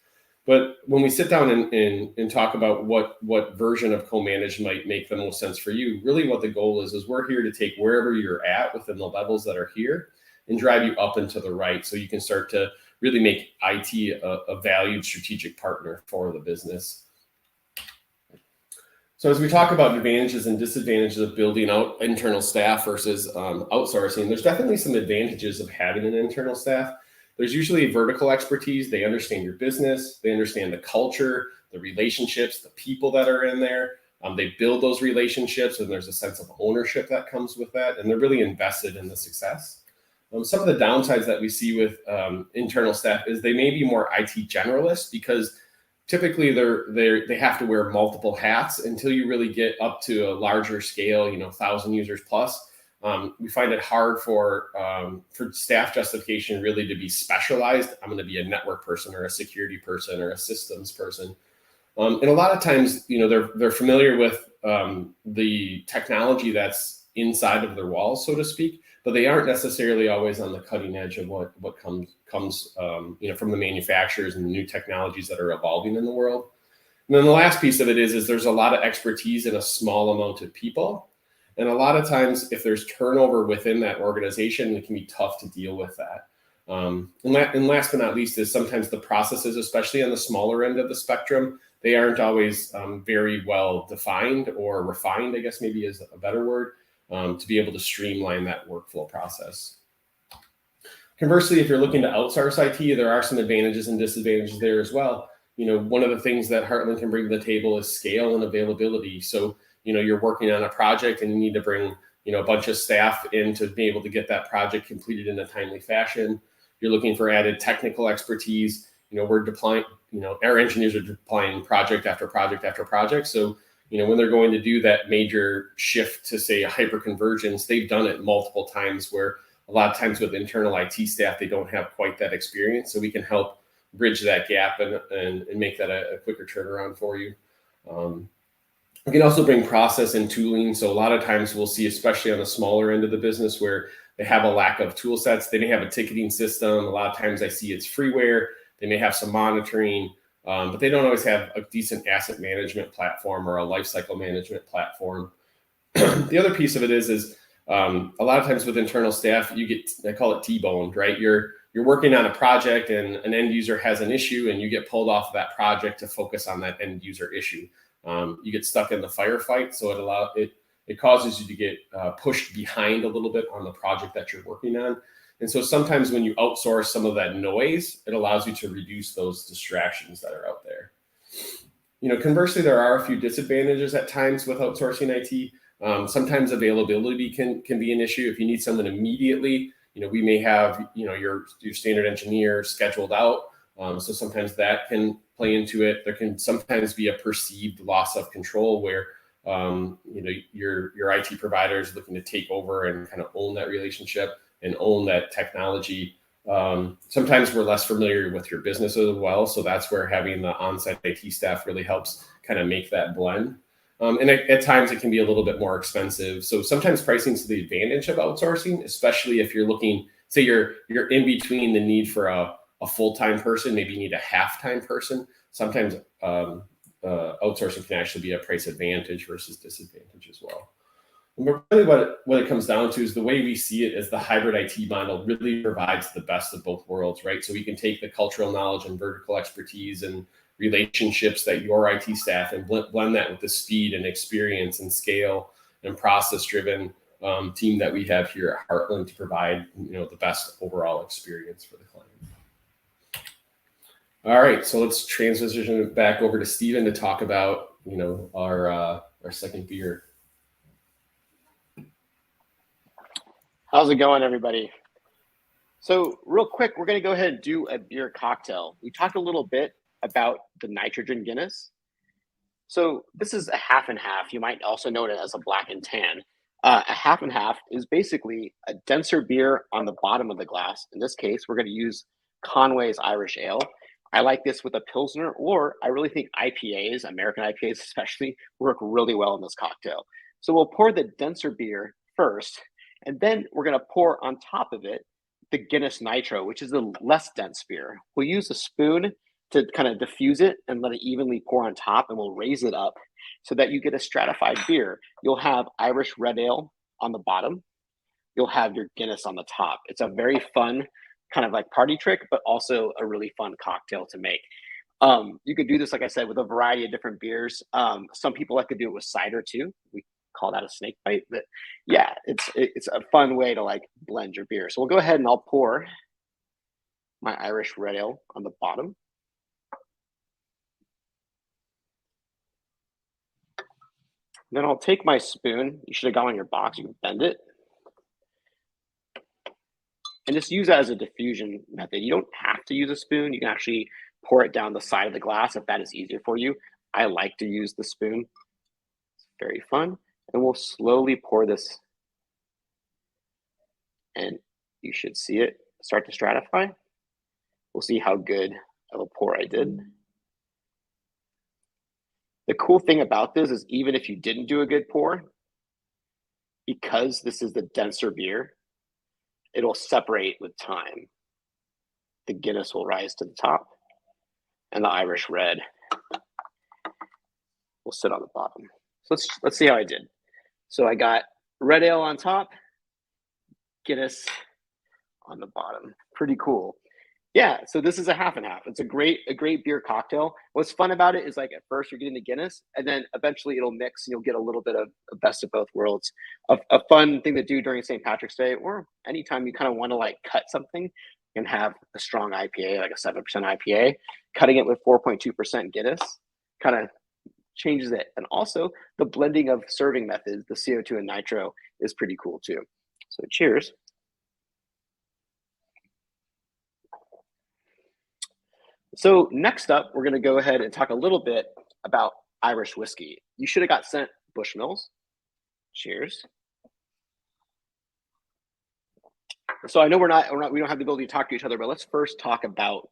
But when we sit down and talk about what version of co-managed might make the most sense for you, really what the goal is we're here to take wherever you're at within the levels that are here and drive you up and to the right, so you can start to really make IT a valued strategic partner for the business. So as we talk about advantages and disadvantages of building out internal staff versus outsourcing, there's definitely some advantages of having an internal staff. There's usually vertical expertise. They understand your business. They understand the culture, the relationships, the people that are in there. They build those relationships, and there's a sense of ownership that comes with that. And they're really invested in the success. Some of the downsides that we see with internal staff is they may be more IT generalists, because typically they have to wear multiple hats until you really get up to a larger scale, 1,000 users plus. We find it hard for staff justification really to be specialized. I'm going to be a network person or a security person or a systems person. And a lot of times, they're familiar with the technology that's inside of their walls, so to speak, but they aren't necessarily always on the cutting edge of what comes from the manufacturers and the new technologies that are evolving in the world. And then the last piece of it is there's a lot of expertise in a small amount of people. And a lot of times, if there's turnover within that organization, it can be tough to deal with that. And last but not least is sometimes the processes, especially on the smaller end of the spectrum, they aren't always very well defined or refined, I guess maybe is a better word, to be able to streamline that workflow process. Conversely, if you're looking to outsource IT, there are some advantages and disadvantages there as well. One of the things that Heartland can bring to the table is scale and availability. So, you're working on a project and you need to bring, a bunch of staff in to be able to get that project completed in a timely fashion. You're looking for added technical expertise. We're deploying, our engineers are deploying project after project after project. So, when they're going to do that major shift to, say, a hyperconvergence, they've done it multiple times, where a lot of times with internal IT staff, they don't have quite that experience. So we can help bridge that gap and make that a quicker turnaround for you. We can also bring process and tooling. So a lot of times we'll see, especially on the smaller end of the business, where they have a lack of tool sets. They may have a ticketing system. A lot of times I see it's freeware. They may have some monitoring, but they don't always have a decent asset management platform or a lifecycle management platform. The other piece of it is a lot of times with internal staff, you get, I call it T-boned, right? You're working on a project and an end user has an issue, and you get pulled off of that project to focus on that end user issue. You get stuck in the firefight, so it causes you to get pushed behind a little bit on the project that you're working on. And so sometimes when you outsource some of that noise, it allows you to reduce those distractions that are out there. Conversely, there are a few disadvantages at times with outsourcing IT. Sometimes availability can be an issue. If you need someone immediately, we may have, your standard engineer scheduled out. So sometimes that can play into it. There can sometimes be a perceived loss of control where, your IT provider is looking to take over and kind of own that relationship and own that technology. Sometimes we're less familiar with your business as well. So that's where having the on-site IT staff really helps kind of make that blend. And at times it can be a little bit more expensive. So sometimes pricing is to the advantage of outsourcing, especially if you're looking, say you're in between the need for a full-time person, maybe you need a half-time person. Sometimes outsourcing can actually be a price advantage versus disadvantage as well. And really what it comes down to is the way we see it as the hybrid IT model really provides the best of both worlds, right? So we can take the cultural knowledge and vertical expertise and relationships that your IT staff and blend that with the speed and experience and scale and process-driven team that we have here at Heartland to provide, the best overall experience for the client. All right, so let's transition it back over to Stephen to talk about, our second beer. How's it going, everybody? So real quick, we're going to go ahead and do a beer cocktail. We talked a little bit about the nitrogen Guinness. So this is a half and half. You might also know it as a black and tan. A half and half is basically a denser beer on the bottom of the glass. In this case, we're going to use Conway's Irish Ale. I like this with a Pilsner, or I really think IPAs, American IPAs especially, work really well in this cocktail. So we'll pour the denser beer first, and then we're going to pour on top of it the Guinness Nitro, which is a less dense beer. We'll use a spoon to kind of diffuse it and let it evenly pour on top, and we'll raise it up so that you get a stratified beer. You'll have Irish red ale on the bottom. You'll have your Guinness on the top. It's a very fun kind of like party trick, but also a really fun cocktail to make. You could do this, like I said, with a variety of different beers. Some people like to do it with cider too. We call that a snake bite, but yeah, it's a fun way to like blend your beer. So we'll go ahead and I'll pour my Irish red ale on the bottom. Then I'll take my spoon. You should have gone on your box. You can bend it. And just use that as a diffusion method. You don't have to use a spoon. You can actually pour it down the side of the glass if that is easier for you. I like to use the spoon. It's very fun. And we'll slowly pour this. And you should see it start to stratify. We'll see how good of a pour I did. The cool thing about this is even if you didn't do a good pour, because this is the denser beer, it'll separate with time. The Guinness will rise to the top, and the Irish red will sit on the bottom. So let's see how I did. So I got red ale on top, Guinness on the bottom. Pretty cool. Yeah, so this is a half and half. It's a great beer cocktail. What's fun about it is like at first you're getting the Guinness, and then eventually it'll mix and you'll get a little bit of a best of both worlds. A fun thing to do during St. Patrick's Day, or anytime you kind of want to like cut something and have a strong IPA, like a 7% IPA, cutting it with 4.2% Guinness kind of changes it. And also the blending of serving methods, the CO2 and nitro, is pretty cool too. So cheers. So next up, we're going to go ahead and talk a little bit about Irish whiskey. You should have got sent Bushmills. Cheers. So I know we don't have the ability to talk to each other, but let's first talk about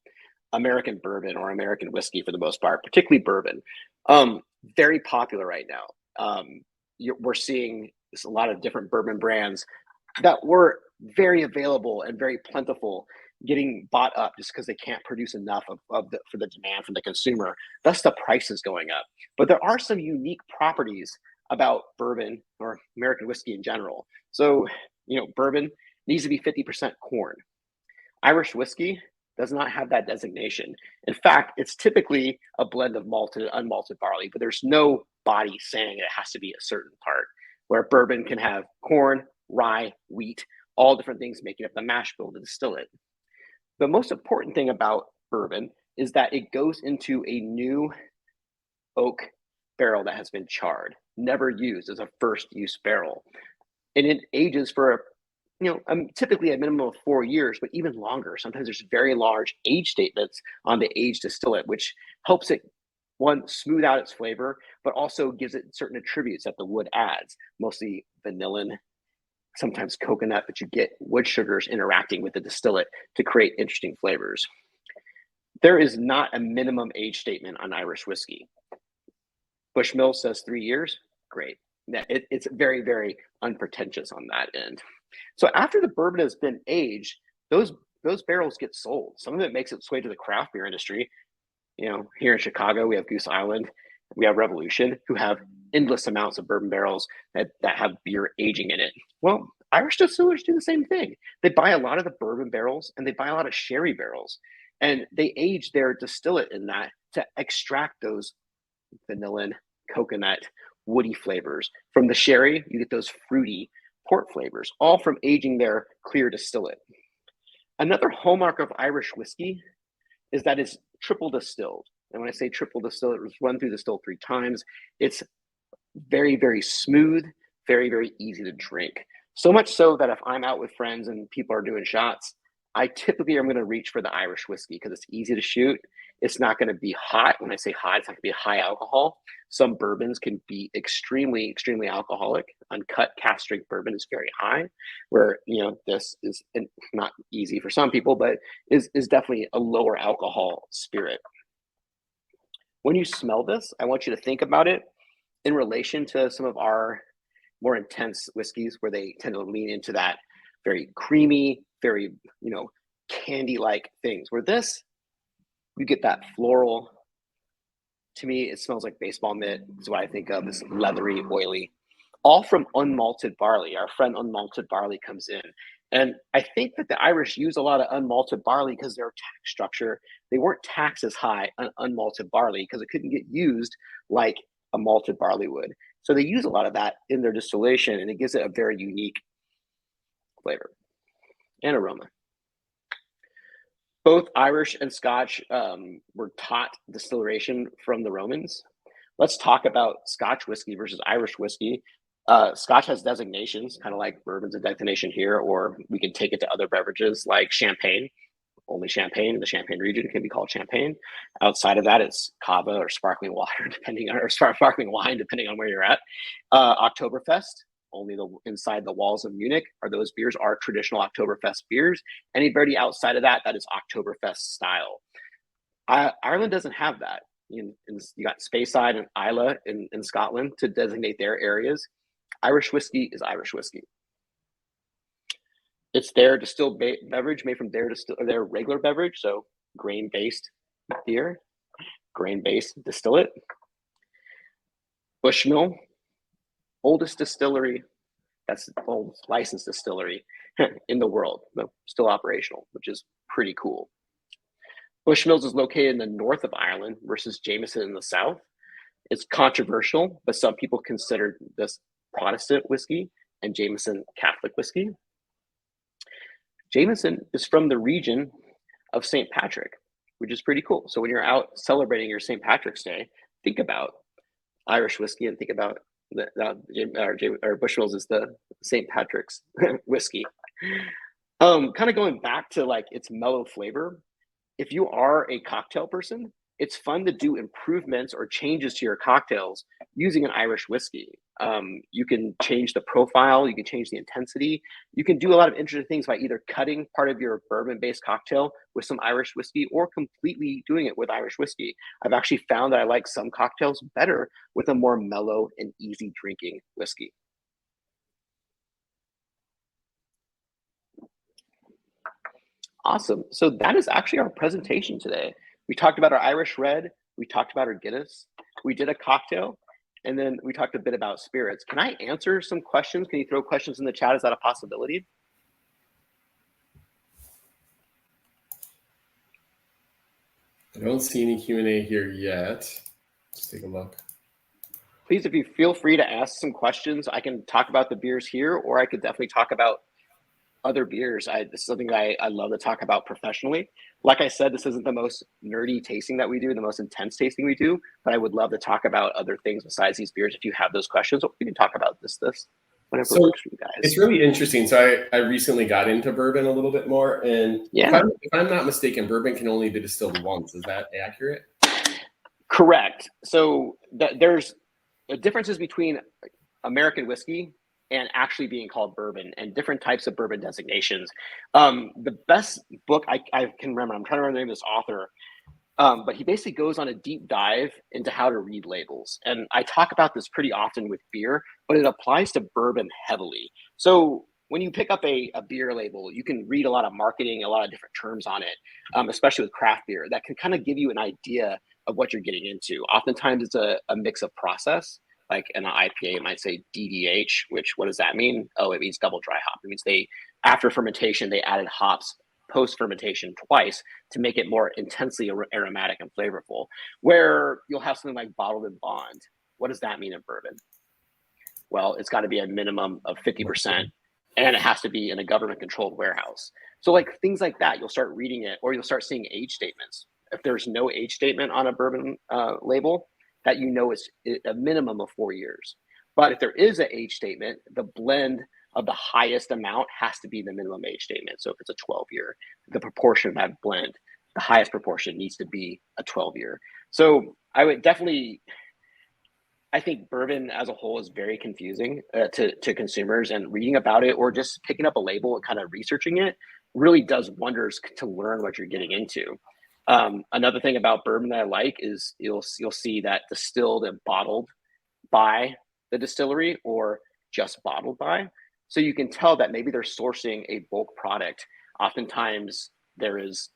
American bourbon or American whiskey for the most part, particularly bourbon. Very popular right now. We're seeing a lot of different bourbon brands that were very available and very plentiful getting bought up just because they can't produce enough for the demand from the consumer. Thus the price is going up. But there are some unique properties about bourbon or American whiskey in general. So, bourbon needs to be 50% corn. Irish whiskey does not have that designation. In fact, it's typically a blend of malted and unmalted barley, but there's no body saying it has to be a certain part, where bourbon can have corn, rye, wheat, all different things making up the mash bill to distill it. The most important thing about bourbon is that it goes into a new oak barrel that has been charred, never used as a first use barrel. And it ages for, typically a minimum of 4 years, but even longer. Sometimes there's very large age statements on the age distillate, which helps it, one, smooth out its flavor, but also gives it certain attributes that the wood adds, mostly vanillin, sometimes coconut, but you get wood sugars interacting with the distillate to create interesting flavors. There is not a minimum age statement on Irish whiskey. Bushmill says 3 years. Great. It's very, very unpretentious on that end. So after the bourbon has been aged, those barrels get sold. Some of it makes its way to the craft beer industry. Here in Chicago, we have Goose Island. We have Revolution, who have endless amounts of bourbon barrels that have beer aging in it. Well, Irish distillers do the same thing. They buy a lot of the bourbon barrels and they buy a lot of sherry barrels, and they age their distillate in that to extract those vanillin, coconut, woody flavors. From the sherry, you get those fruity port flavors, all from aging their clear distillate. Another hallmark of Irish whiskey is that it's triple distilled. And when I say triple distilled, it was run through the still 3 times. It's very, very smooth, very, very easy to drink. So much so that if I'm out with friends and people are doing shots, I typically am going to reach for the Irish whiskey because it's easy to shoot. It's not going to be hot. When I say hot, it's not going to be high alcohol. Some bourbons can be extremely, extremely alcoholic. Uncut cask strength bourbon is very high, where, this is not easy for some people, but is definitely a lower alcohol spirit. When you smell this, I want you to think about it in relation to some of our more intense whiskeys where they tend to lean into that very creamy, very, candy-like things, where this You get that floral. To me, it smells like baseball mitt is what I think of, this leathery, oily, all from unmalted barley. Our friend unmalted barley comes in. And I think that the Irish use a lot of unmalted barley because their tax structure, they weren't taxed as high on unmalted barley because it couldn't get used like a malted barley would. So they use a lot of that in their distillation, and it gives it a very unique flavor and aroma. Both Irish and Scotch were taught distillation from the Romans. Let's talk about Scotch whiskey versus Irish whiskey. Scotch has designations, kind of like bourbon's a designation here, or we can take it to other beverages like champagne. Only champagne in the Champagne region can be called champagne. Outside of that, it's cava or sparkling water, or sparkling wine, depending on where you're at. Oktoberfest, only inside the walls of Munich are those beers are traditional Oktoberfest beers. Anybody outside of that, that is Oktoberfest style. Ireland doesn't have that. You got Speyside and Islay in Scotland to designate their areas. Irish whiskey is Irish whiskey. It's their distilled beverage made from their regular beverage, so grain-based beer, grain-based distillate. Bushmill, oldest distillery, that's the oldest licensed distillery in the world, but still operational, which is pretty cool. Bushmills is located in the north of Ireland versus Jameson in the south. It's controversial, but some people consider this Protestant whiskey and Jameson Catholic whiskey. Jameson is from the region of St. Patrick, which is pretty cool. So when you're out celebrating your St. Patrick's Day, think about Irish whiskey and think about Bushmills is the St. Patrick's whiskey. Kind of going back to like its mellow flavor. If you are a cocktail person, it's fun to do improvements or changes to your cocktails using an Irish whiskey. You can change the profile, you can change the intensity. You can do a lot of interesting things by either cutting part of your bourbon-based cocktail with some Irish whiskey or completely doing it with Irish whiskey. I've actually found that I like some cocktails better with a more mellow and easy drinking whiskey. Awesome. So that is actually our presentation today. We talked about our Irish Red, we talked about our Guinness, we did a cocktail, and then we talked a bit about spirits. Can I answer some questions? Can you throw questions in the chat? Is that a possibility? I don't see any Q&A here yet. Let's take a look. Please, if you feel free to ask some questions, I can talk about the beers here, or I could definitely talk about other beers. This is something that I love to talk about professionally. Like I said, this isn't the most nerdy tasting that we do, the most intense tasting we do, but I would love to talk about other things besides these beers. If you have those questions, we can talk about this whatever works for you guys. It's really interesting. So I recently got into bourbon a little bit more, and yeah. if I'm not mistaken, bourbon can only be distilled once. Is that accurate? Correct. So there's differences between American whiskey and actually being called bourbon and different types of bourbon designations. The best book I can remember, I'm trying to remember the name of this author, but he basically goes on a deep dive into how to read labels. And I talk about this pretty often with beer, but it applies to bourbon heavily. So when you pick up a beer label, you can read a lot of marketing, a lot of different terms on it, especially with craft beer, that can kind of give you an idea of what you're getting into. Oftentimes it's a mix of process. Like an IPA might say DDH, which what does that mean? Oh, it means double dry hop. It means after fermentation, they added hops post-fermentation twice to make it more intensely aromatic and flavorful. Where you'll have something like bottled and bond. What does that mean in bourbon? Well, it's got to be a minimum of 50%, and it has to be in a government-controlled warehouse. So like things like that, you'll start reading it, or you'll start seeing age statements. If there's no age statement on a bourbon label, that you know is a minimum of 4 years. But if there is an age statement, the blend of the highest amount has to be the minimum age statement. So if it's a 12-year, the proportion of that blend, the highest proportion needs to be a 12-year. So I would definitely, I think bourbon as a whole is very confusing to consumers, and reading about it or just picking up a label and kind of researching it really does wonders to learn what you're getting into. Another thing about bourbon that I like is you'll see that distilled and bottled by the distillery or just bottled by. So you can tell that maybe they're sourcing a bulk product. Oftentimes there is,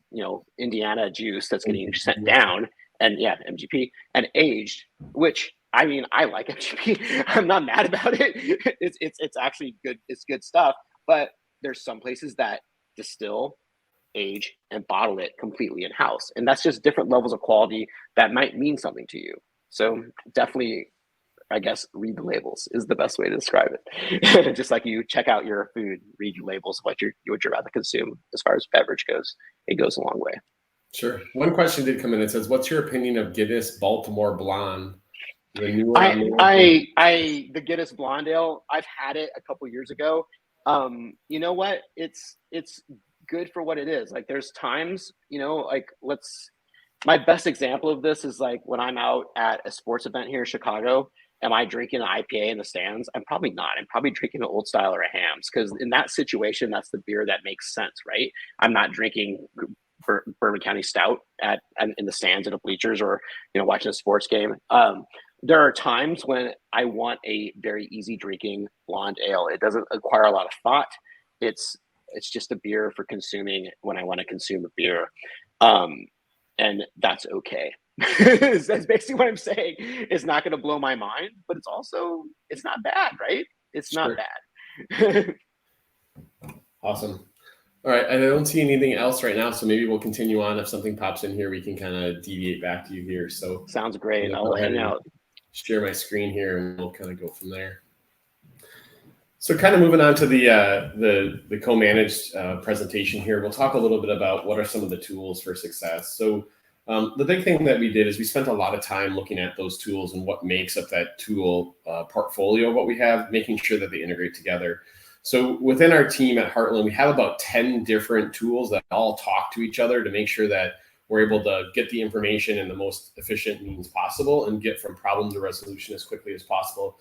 Indiana juice that's getting sent down and MGP and aged, which I mean, I like MGP. I'm not mad about it. It's actually good. It's good stuff. But there's some places that distill, age, and bottle it completely in house, and that's just different levels of quality that might mean something to you. So definitely, I guess, read the labels is the best way to describe it. Just like you check out your food, read your labels, what you're about to consume. As far as beverage goes, it goes a long way. Sure. One question did come in. It says, "What's your opinion of Guinness Baltimore Blonde?" The new one. The Guinness Blonde Ale. I've had it a couple years ago. You know what? It's good for what it is. Like there's times, my best example of this is like when I'm out at a sports event here in Chicago. Am I drinking an IPA in the stands? I'm probably not. I'm probably drinking an Old Style or a Hamm's, because in that situation, that's the beer that makes sense, right? I'm not drinking Bourbon County Stout in the stands at the bleachers, or watching a sports game. There are times when I want a very easy drinking blonde ale. It doesn't require a lot of thought. It's just a beer for consuming when I want to consume a beer, and that's okay. That's basically what I'm saying. It's not going to blow my mind, but it's not bad, right? It's not bad. Awesome. All right. I don't see anything else right now, so maybe we'll continue on. If something pops in here, we can kind of deviate back to you here. So sounds great. I'll hang out. Share my screen here, and we'll kind of go from there. So kind of moving on to the co-managed presentation here, we'll talk a little bit about what are some of the tools for success. So the big thing that we did is we spent a lot of time looking at those tools and what makes up that tool portfolio, what we have, making sure that they integrate together. So within our team at Heartland, we have about 10 different tools that all talk to each other to make sure that we're able to get the information in the most efficient means possible and get from problem to resolution as quickly as possible.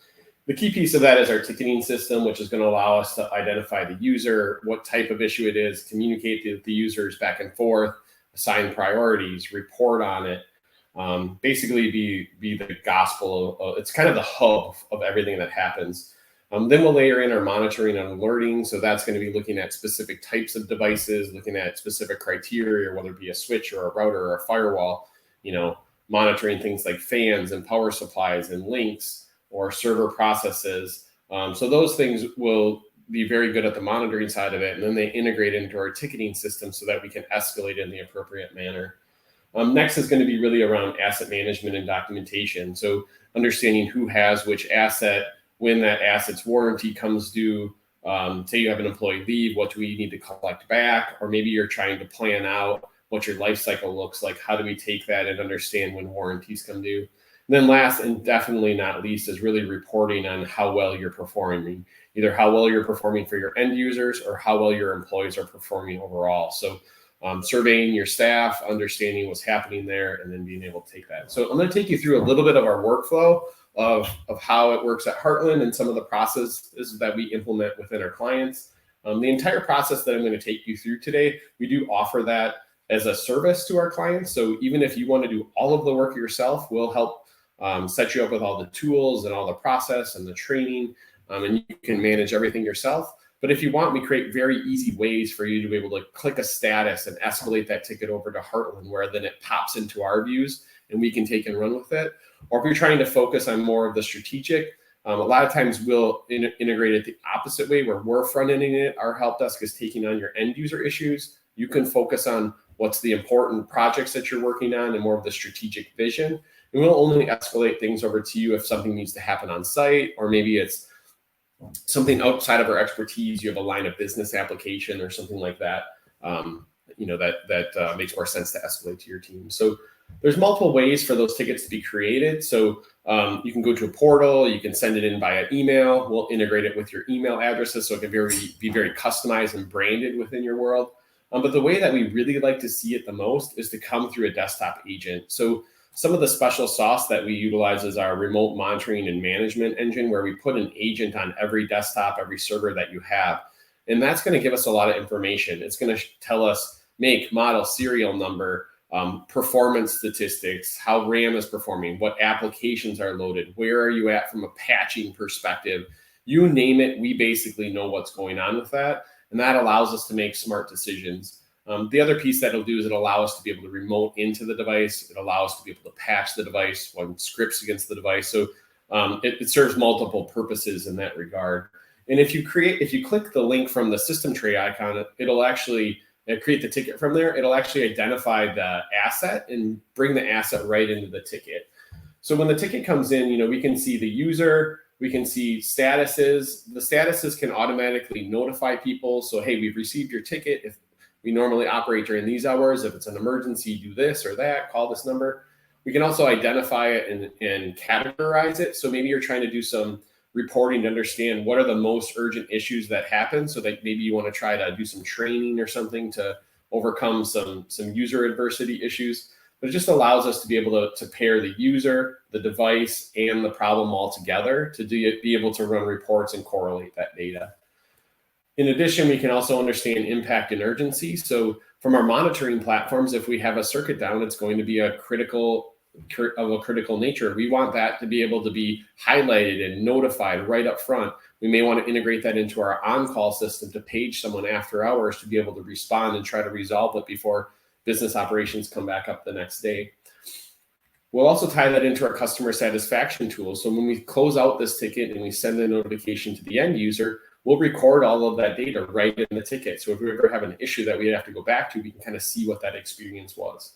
The key piece of that is our ticketing system, which is going to allow us to identify the user, what type of issue it is, communicate the users back and forth, assign priorities, report on it, basically be the gospel. It's kind of the hub of everything that happens. Then we'll layer in our monitoring and alerting. So that's going to be looking at specific types of devices, looking at specific criteria, whether it be a switch or a router or a firewall, monitoring things like fans and power supplies and links or server processes. So those things will be very good at the monitoring side of it. And then they integrate into our ticketing system so that we can escalate in the appropriate manner. Next is going to be really around asset management and documentation. So understanding who has which asset, when that asset's warranty comes due. Say you have an employee leave, what do we need to collect back? Or maybe you're trying to plan out what your life cycle looks like. How do we take that and understand when warranties come due? And then last and definitely not least is really reporting on how well you're performing, either how well you're performing for your end users or how well your employees are performing overall. So surveying your staff, understanding what's happening there, and then being able to take that. So I'm going to take you through a little bit of our workflow of how it works at Heartland and some of the processes that we implement within our clients. The entire process that I'm going to take you through today, we do offer that as a service to our clients. So even if you want to do all of the work yourself, we'll help set you up with all the tools and all the process and the training, and you can manage everything yourself. But if you want, we create very easy ways for you to be able to click a status and escalate that ticket over to Heartland, where then it pops into our views and we can take and run with it. Or if you're trying to focus on more of the strategic, a lot of times we'll integrate it the opposite way, where we're front-ending it. Our help desk is taking on your end user issues. You can focus on what's the important projects that you're working on and more of the strategic vision. And we'll only escalate things over to you if something needs to happen on site, or maybe it's something outside of our expertise. You have a line of business application or something like that, that makes more sense to escalate to your team. So there's multiple ways for those tickets to be created. So you can go to a portal, you can send it in via email. We'll integrate it with your email addresses so it can be very customized and branded within your world. But the way that we really like to see it the most is to come through a desktop agent. So some of the special sauce that we utilize is our remote monitoring and management engine, where we put an agent on every desktop, every server that you have. And that's going to give us a lot of information. It's going to tell us make, model, serial number, performance statistics, how RAM is performing, what applications are loaded, where are you at from a patching perspective. You name it, we basically know what's going on with that. And that allows us to make smart decisions. The other piece that it'll do is it'll allow us to be able to remote into the device. It allows us to be able to patch the device, run scripts against the device. So it serves multiple purposes in that regard. And if you click the link from the system tray icon, it'll actually create the ticket from there. It'll actually identify the asset and bring the asset right into the ticket. So when the ticket comes in, we can see the user, we can see statuses. The statuses can automatically notify people. So, hey, we've received your ticket. If we normally operate during these hours, if it's an emergency, do this or that, call this number. We can also identify it and categorize it. So maybe you're trying to do some reporting to understand what are the most urgent issues that happen, so that maybe you want to try to do some training or something to overcome some user adversity issues. But it just allows us to be able to pair the user, the device, and the problem all together to be able to run reports and correlate that data. In addition, we can also understand impact and urgency. So from our monitoring platforms, if we have a circuit down, it's going to be of a critical nature. We want that to be able to be highlighted and notified right up front. We may want to integrate that into our on-call system to page someone after hours to be able to respond and try to resolve it before business operations come back up the next day. We'll also tie that into our customer satisfaction tool. So when we close out this ticket and we send a notification to the end user, we'll record all of that data right in the ticket. So if we ever have an issue that we have to go back to, we can kind of see what that experience was.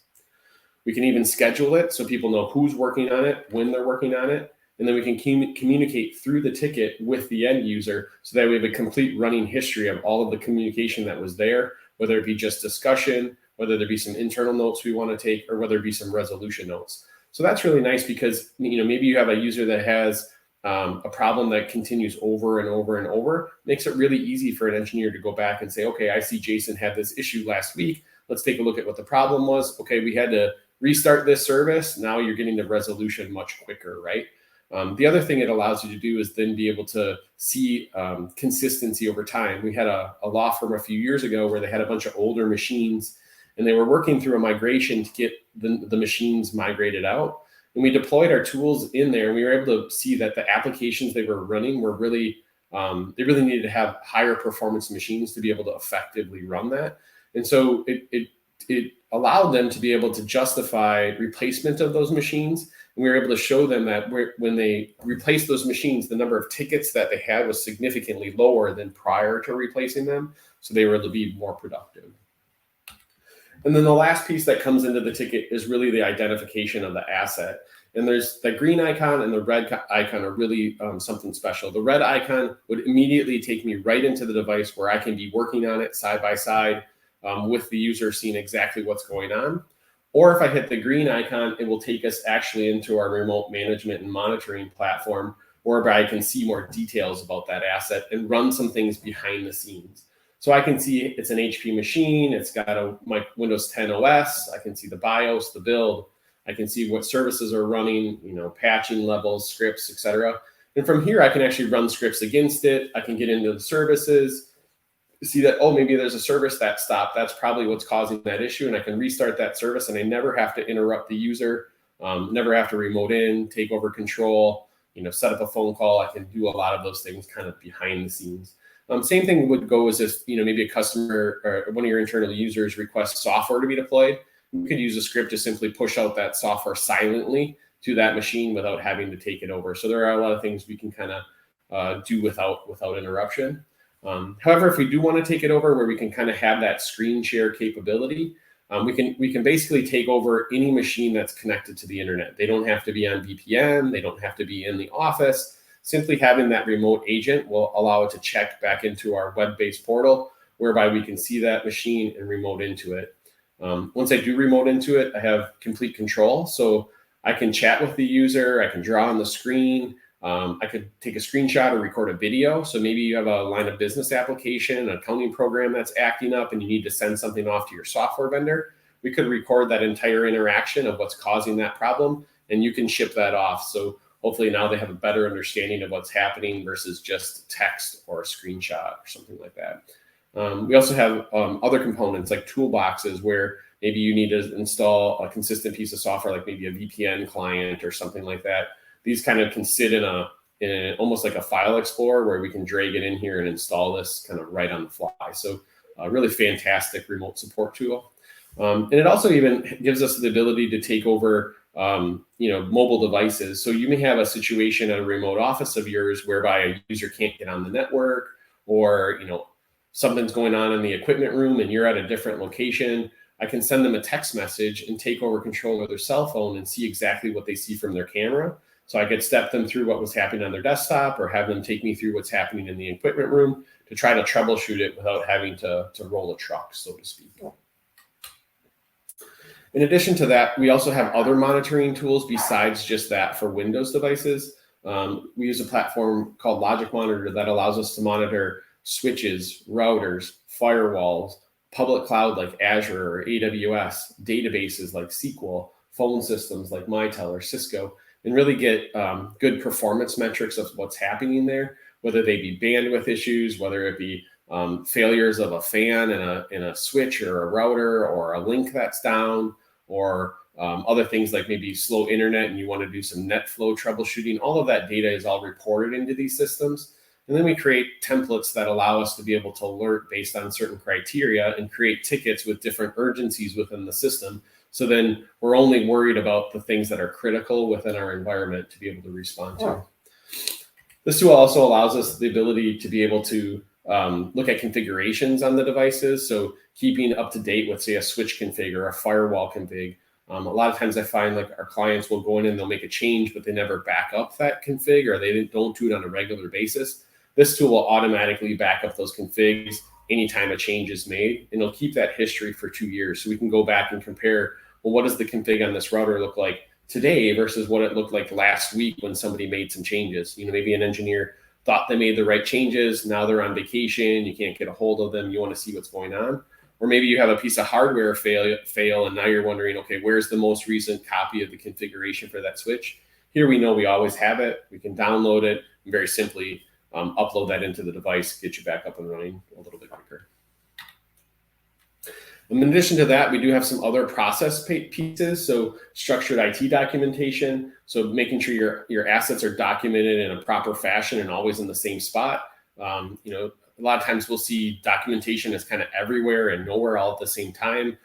We can even schedule it so people know who's working on it, when they're working on it, and then we can communicate through the ticket with the end user so that we have a complete running history of all of the communication that was there, whether it be just discussion, whether there be some internal notes we want to take, or whether it be some resolution notes. So that's really nice because maybe you have a user that has a problem that continues over and over and over. Makes it really easy for an engineer to go back and say, okay, I see Jason had this issue last week. Let's take a look at what the problem was. Okay, we had to restart this service. Now you're getting the resolution much quicker, right? The other thing it allows you to do is then be able to see consistency over time. We had a law firm a few years ago where they had a bunch of older machines and they were working through a migration to get the machines migrated out. And we deployed our tools in there and we were able to see that the applications they were running were really, they really needed to have higher performance machines to be able to effectively run that. And so it allowed them to be able to justify replacement of those machines. And we were able to show them that when they replaced those machines, the number of tickets that they had was significantly lower than prior to replacing them. So they were able to be more productive. And then the last piece that comes into the ticket is really the identification of the asset. And there's the green icon and the red icon are really something special. The red icon would immediately take me right into the device where I can be working on it side by side with the user seeing exactly what's going on. Or if I hit the green icon, it will take us actually into our remote management and monitoring platform, whereby I can see more details about that asset and run some things behind the scenes. So I can see it's an HP machine. It's got my Windows 10 OS. I can see the BIOS, the build. I can see what services are running, patching levels, scripts, etc. And from here, I can actually run scripts against it. I can get into the services, see that, oh, maybe there's a service that stopped. That's probably what's causing that issue. And I can restart that service and I never have to interrupt the user, never have to remote in, take over control, set up a phone call. I can do a lot of those things kind of behind the scenes. Same thing would go as if, maybe a customer or one of your internal users requests software to be deployed. You could use a script to simply push out that software silently to that machine without having to take it over. So there are a lot of things we can kind of do without interruption. However, if we do want to take it over where we can kind of have that screen share capability, we can basically take over any machine that's connected to the internet. They don't have to be on VPN. They don't have to be in the office. Simply having that remote agent will allow it to check back into our web-based portal, whereby we can see that machine and remote into it. Once I do remote into it, I have complete control. So I can chat with the user. I can draw on the screen. I could take a screenshot or record a video. So maybe you have a line of business application, an accounting program that's acting up, and you need to send something off to your software vendor. We could record that entire interaction of what's causing that problem, and you can ship that off. So hopefully now they have a better understanding of what's happening versus just text or a screenshot or something like that. We also have other components like toolboxes where maybe you need to install a consistent piece of software, like maybe a VPN client or something like that. These kind of can sit in almost like a file explorer where we can drag it in here and install this kind of right on the fly. So a really fantastic remote support tool. And it also even gives us the ability to take over mobile devices. So you may have a situation at a remote office of yours whereby a user can't get on the network, or something's going on in the equipment room and you're at a different location. I can send them a text message and take over control of their cell phone and see exactly what they see from their camera. So I could step them through what was happening on their desktop, or have them take me through what's happening in the equipment room to try to troubleshoot it without having to roll a truck, so to speak. In addition to that, we also have other monitoring tools besides just that for Windows devices. We use a platform called LogicMonitor that allows us to monitor switches, routers, firewalls, public cloud like Azure or AWS, databases like SQL, phone systems like Mitel or Cisco, and really get good performance metrics of what's happening there, whether they be bandwidth issues, whether it be failures of a fan in a switch or a router, or a link that's down, or other things like maybe slow internet and you want to do some net flow troubleshooting. All of that data is all reported into these systems. And then we create templates that allow us to be able to alert based on certain criteria and create tickets with different urgencies within the system. So then we're only worried about the things that are critical within our environment to be able to respond to. This tool also allows us the ability to be able to look at configurations on the devices. So keeping up to date with, say, a switch config or a firewall config. A lot of times I find like our clients will go in and they'll make a change, but they never back up that config, or they don't do it on a regular basis. This tool will automatically back up those configs anytime a change is made, and it'll keep that history for 2 years. So we can go back and compare, well, what does the config on this router look like today versus what it looked like last week when somebody made some changes. Maybe an engineer thought they made the right changes. Now they're on vacation. You can't get a hold of them. You want to see what's going on. Or maybe you have a piece of hardware fail, and now you're wondering, okay, where's the most recent copy of the configuration for that switch? Here we know we always have it. We can download it and very simply upload that into the device, get you back up and running a little bit quicker. In addition to that, we do have some other process pieces. So structured IT documentation. So making sure your assets are documented in a proper fashion and always in the same spot. A lot of times we'll see documentation is kind of everywhere and nowhere all at the same time.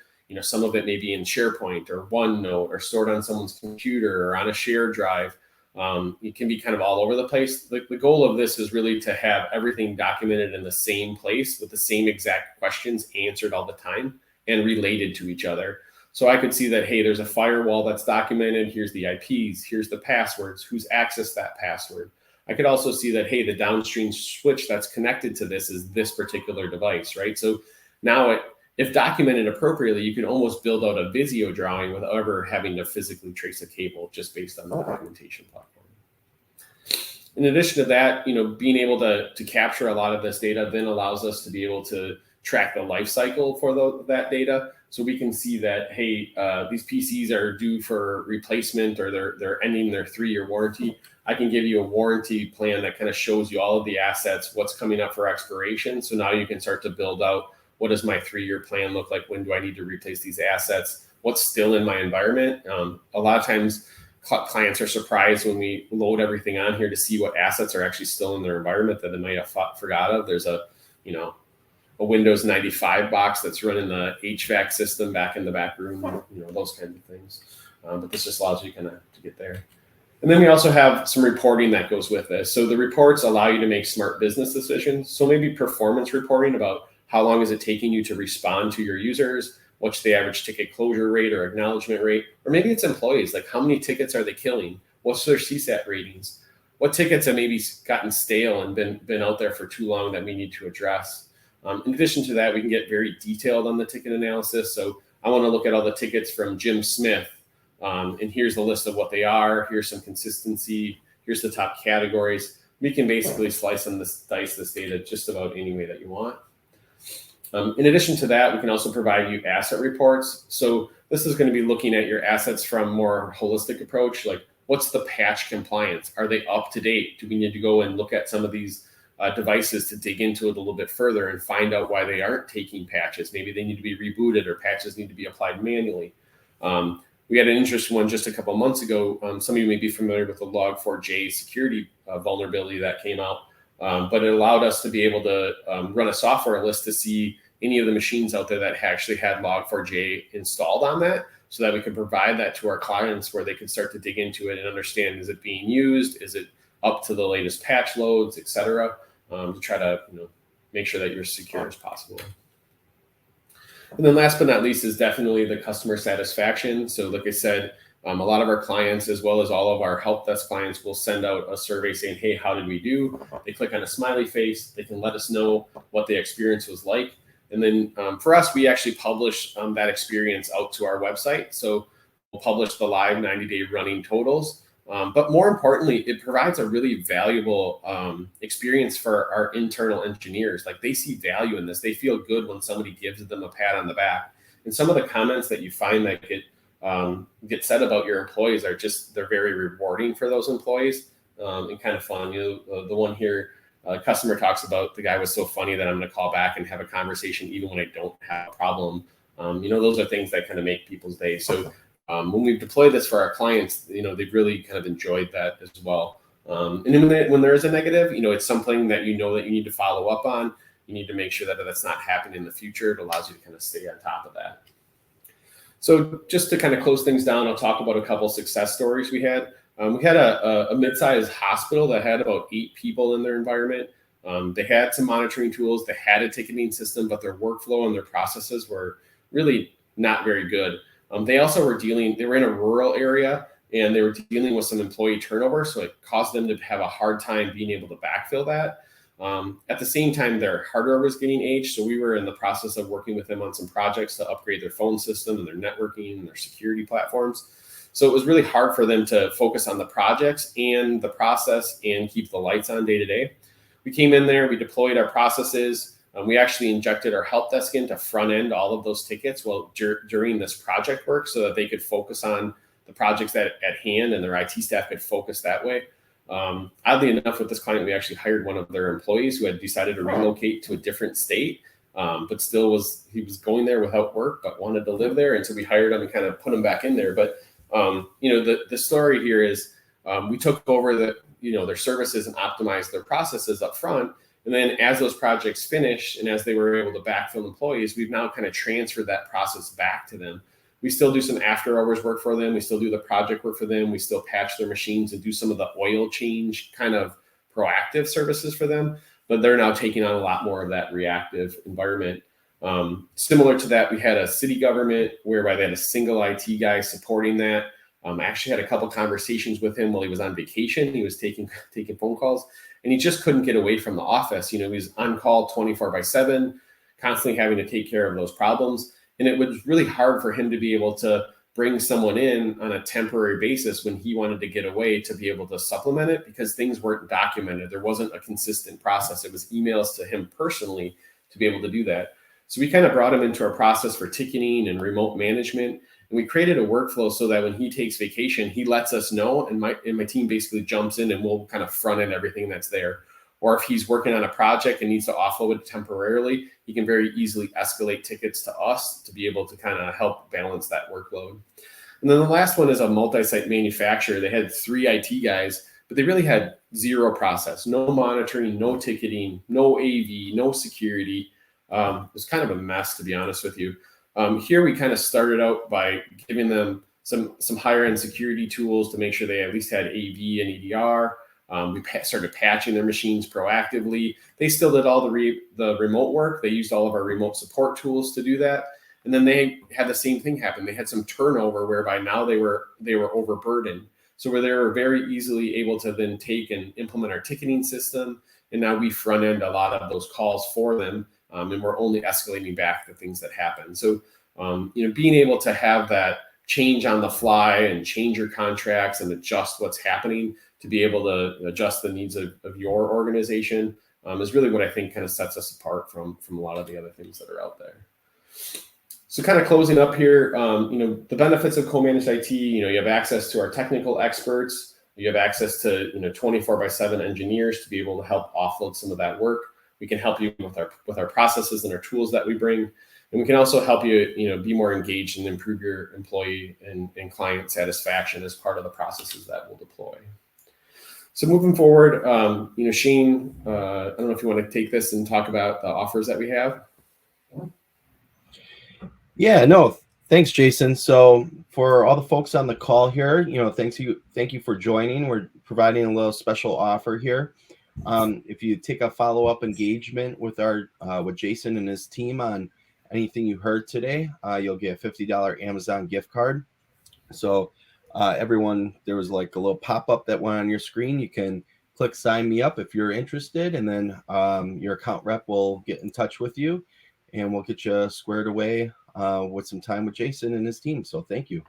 Some of it may be in SharePoint or OneNote or stored on someone's computer or on a shared drive. It can be kind of all over the place. The goal of this is really to have everything documented in the same place with the same exact questions answered all the time and related to each other. So I could see that, hey, there's a firewall that's documented. Here's the IPs, here's the passwords, who's accessed that password. I could also see that, hey, the downstream switch that's connected to this is this particular device, right? So now if documented appropriately, you can almost build out a Visio drawing without ever having to physically trace a cable, just based on the documentation platform. In addition to that, being able to capture a lot of this data then allows us to be able to track the life cycle for that data. So we can see that, hey, these PCs are due for replacement, or they're ending their 3-year warranty. I can give you a warranty plan that kind of shows you all of the assets, what's coming up for expiration. So now you can start to build out, what does my 3-year plan look like? When do I need to replace these assets? What's still in my environment? A lot of times clients are surprised when we load everything on here to see what assets are actually still in their environment that they might have forgot of. There's a Windows 95 box that's running the HVAC system back in the back room, those kinds of things. But this just allows you kind of to get there. And then we also have some reporting that goes with this. So the reports allow you to make smart business decisions. So maybe performance reporting about how long is it taking you to respond to your users? What's the average ticket closure rate or acknowledgement rate? Or maybe it's employees, like how many tickets are they killing? What's their CSAT ratings? What tickets have maybe gotten stale and been out there for too long that we need to address? In addition to that, we can get very detailed on the ticket analysis. So I want to look at all the tickets from Jim Smith. And here's the list of what they are. Here's some consistency. Here's the top categories. We can basically slice and dice this data just about any way that you want. In addition to that, we can also provide you asset reports. So this is going to be looking at your assets from a more holistic approach, like what's the patch compliance? Are they up to date? Do we need to go and look at some of these devices to dig into it a little bit further and find out why they aren't taking patches? Maybe they need to be rebooted, or patches need to be applied manually. We had an interesting one just a couple of months ago. Some of you may be familiar with the Log4j security vulnerability that came out, but it allowed us to be able to run a software list to see any of the machines out there that actually had Log4j installed on that, so that we could provide that to our clients where they could start to dig into it and understand, is it being used? Is it up to the latest patch loads, et cetera, to try to make sure that you're as secure as possible. And then last but not least is definitely the customer satisfaction. So like I said, a lot of our clients, as well as all of our help desk clients, will send out a survey saying, hey, how did we do? They click on a smiley face. They can let us know what the experience was like. And then for us, we actually publish that experience out to our website. So we'll publish the live 90-day running totals. But more importantly, it provides a really valuable experience for our internal engineers. Like, they see value in this. They feel good when somebody gives them a pat on the back. And some of the comments that you find that get said about your employees are they're very rewarding for those employees, and kind of fun. The one here, customer talks about, the guy was so funny that I'm going to call back and have a conversation even when I don't have a problem. Those are things that kind of make people's day. So when we deploy this for our clients, they've really kind of enjoyed that as well. And then when there is a negative, it's something that that you need to follow up on. You need to make sure that that's not happening in the future. It allows you to kind of stay on top of that. So just to kind of close things down, I'll talk about a couple success stories we had. We had a mid-sized hospital that had about 8 people in their environment. They had some monitoring tools. They had a ticketing system, but their workflow and their processes were really not very good. They also they were in a rural area, and they were dealing with some employee turnover. So it caused them to have a hard time being able to backfill that. At the same time, their hardware was getting aged. So we were in the process of working with them on some projects to upgrade their phone system and their networking and their security platforms. So it was really hard for them to focus on the projects and the process and keep the lights on day to day. We came in there, we deployed our processes. We actually injected our help desk in to front end all of those tickets during this project work, so that they could focus on the projects at hand, and their IT staff could focus that way. Oddly enough, with this client, we actually hired one of their employees who had decided to relocate to a different state, but he was going there without work, but wanted to live there. And so we hired him and kind of put him back in there. But, the story here is we took over their services and optimized their processes up front. And then as those projects finished and as they were able to backfill employees, we've now kind of transferred that process back to them. We still do some after hours work for them. We still do the project work for them. We still patch their machines and do some of the oil change kind of proactive services for them. But they're now taking on a lot more of that reactive environment. Similar to that, we had a city government whereby they had a single IT guy supporting that. I actually had a couple conversations with him while he was on vacation. He was taking phone calls, and he just couldn't get away from the office. He was on call 24/7, constantly having to take care of those problems. And it was really hard for him to be able to bring someone in on a temporary basis when he wanted to get away to be able to supplement it, because things weren't documented. There wasn't a consistent process. It was emails to him personally to be able to do that. So we kind of brought him into our process for ticketing and remote management. And we created a workflow so that when he takes vacation, he lets us know, and my team basically jumps in and we'll kind of front end everything that's there. Or if he's working on a project and needs to offload it temporarily, he can very easily escalate tickets to us to be able to kind of help balance that workload. And then the last one is a multi-site manufacturer. They had 3 IT guys, but they really had 0 process, no monitoring, no ticketing, no AV, no security. It was kind of a mess, to be honest with you. Here we kind of started out by giving them some higher end security tools to make sure they at least had AV and EDR. We started patching their machines proactively. They still did all the remote work. They used all of our remote support tools to do that. And then they had the same thing happen. They had some turnover whereby now they were overburdened. So where they were very easily able to then take and implement our ticketing system. And now we front end a lot of those calls for them. And we're only escalating back the things that happen. So, being able to have that change on the fly and change your contracts and adjust what's happening to be able to adjust the needs of your organization is really what I think kind of sets us apart from a lot of the other things that are out there. So kind of closing up here, the benefits of co-managed IT, you have access to our technical experts. You have access to 24/7 engineers to be able to help offload some of that work. We can help you with our processes and our tools that we bring. And we can also help you, be more engaged and improve your employee and client satisfaction as part of the processes that we'll deploy. So moving forward, Shane, I don't know if you want to take this and talk about the offers that we have. Yeah, no, thanks, Jason. So for all the folks on the call here, thank you for joining. We're providing a little special offer here. If you take a follow-up engagement with with Jason and his team on anything you heard today, you'll get a $50 Amazon gift card. So everyone, there was like a little pop-up that went on your screen. You can click sign me up if you're interested, and then your account rep will get in touch with you, and we'll get you squared away with some time with Jason and his team. So thank you.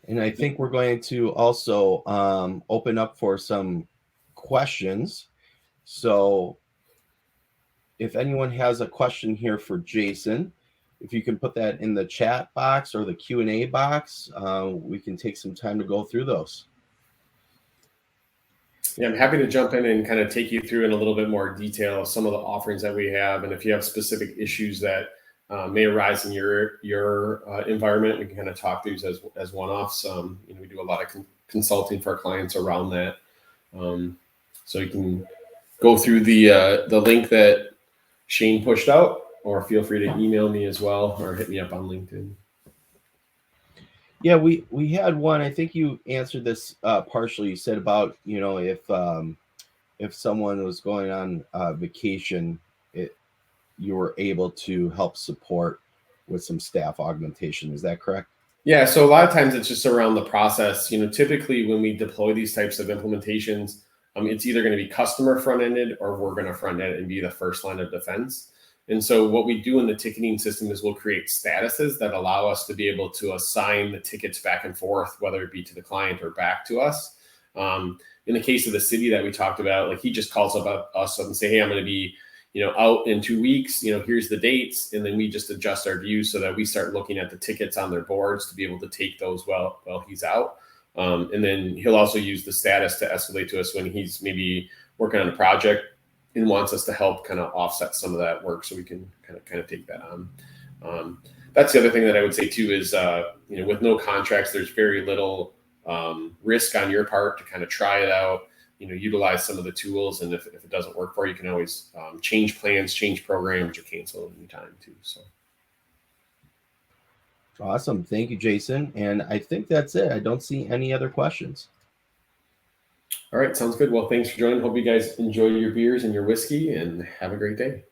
And I think we're going to also open up for some questions. So if anyone has a question here for Jason, if you can put that in the chat box or the Q&A box, we can take some time to go through those. Yeah, I'm happy to jump in and kind of take you through in a little bit more detail some of the offerings that we have. And if you have specific issues that may arise in your environment, we can kind of talk these as one-offs. We do a lot of consulting for our clients around that. So you can go through the link that Shane pushed out, or feel free to email me as well, or hit me up on LinkedIn. Yeah, we had one. I think you answered this partially. You said about if someone was going on vacation, you were able to help support with some staff augmentation. Is that correct? Yeah. So a lot of times it's just around the process. Typically when we deploy these types of implementations, it's either going to be customer front-ended or we're going to front-end and be the first line of defense. And so what we do in the ticketing system is we'll create statuses that allow us to be able to assign the tickets back and forth, whether it be to the client or back to us. In the case of the city that we talked about, like he just calls up us and say, hey, I'm going to be, out in 2 weeks, here's the dates. And then we just adjust our views so that we start looking at the tickets on their boards to be able to take those while he's out. And then he'll also use the status to escalate to us when he's maybe working on a project and wants us to help kind of offset some of that work so we can kind of take that on. That's the other thing that I would say too is, with no contracts, there's very little risk on your part to kind of try it out, utilize some of the tools. And if it doesn't work for you, you can always change plans, change programs, or cancel at any time too. So. Awesome. Thank you, Jason. And I think that's it. I don't see any other questions. All right. Sounds good. Well, thanks for joining. Hope you guys enjoy your beers and your whiskey and have a great day.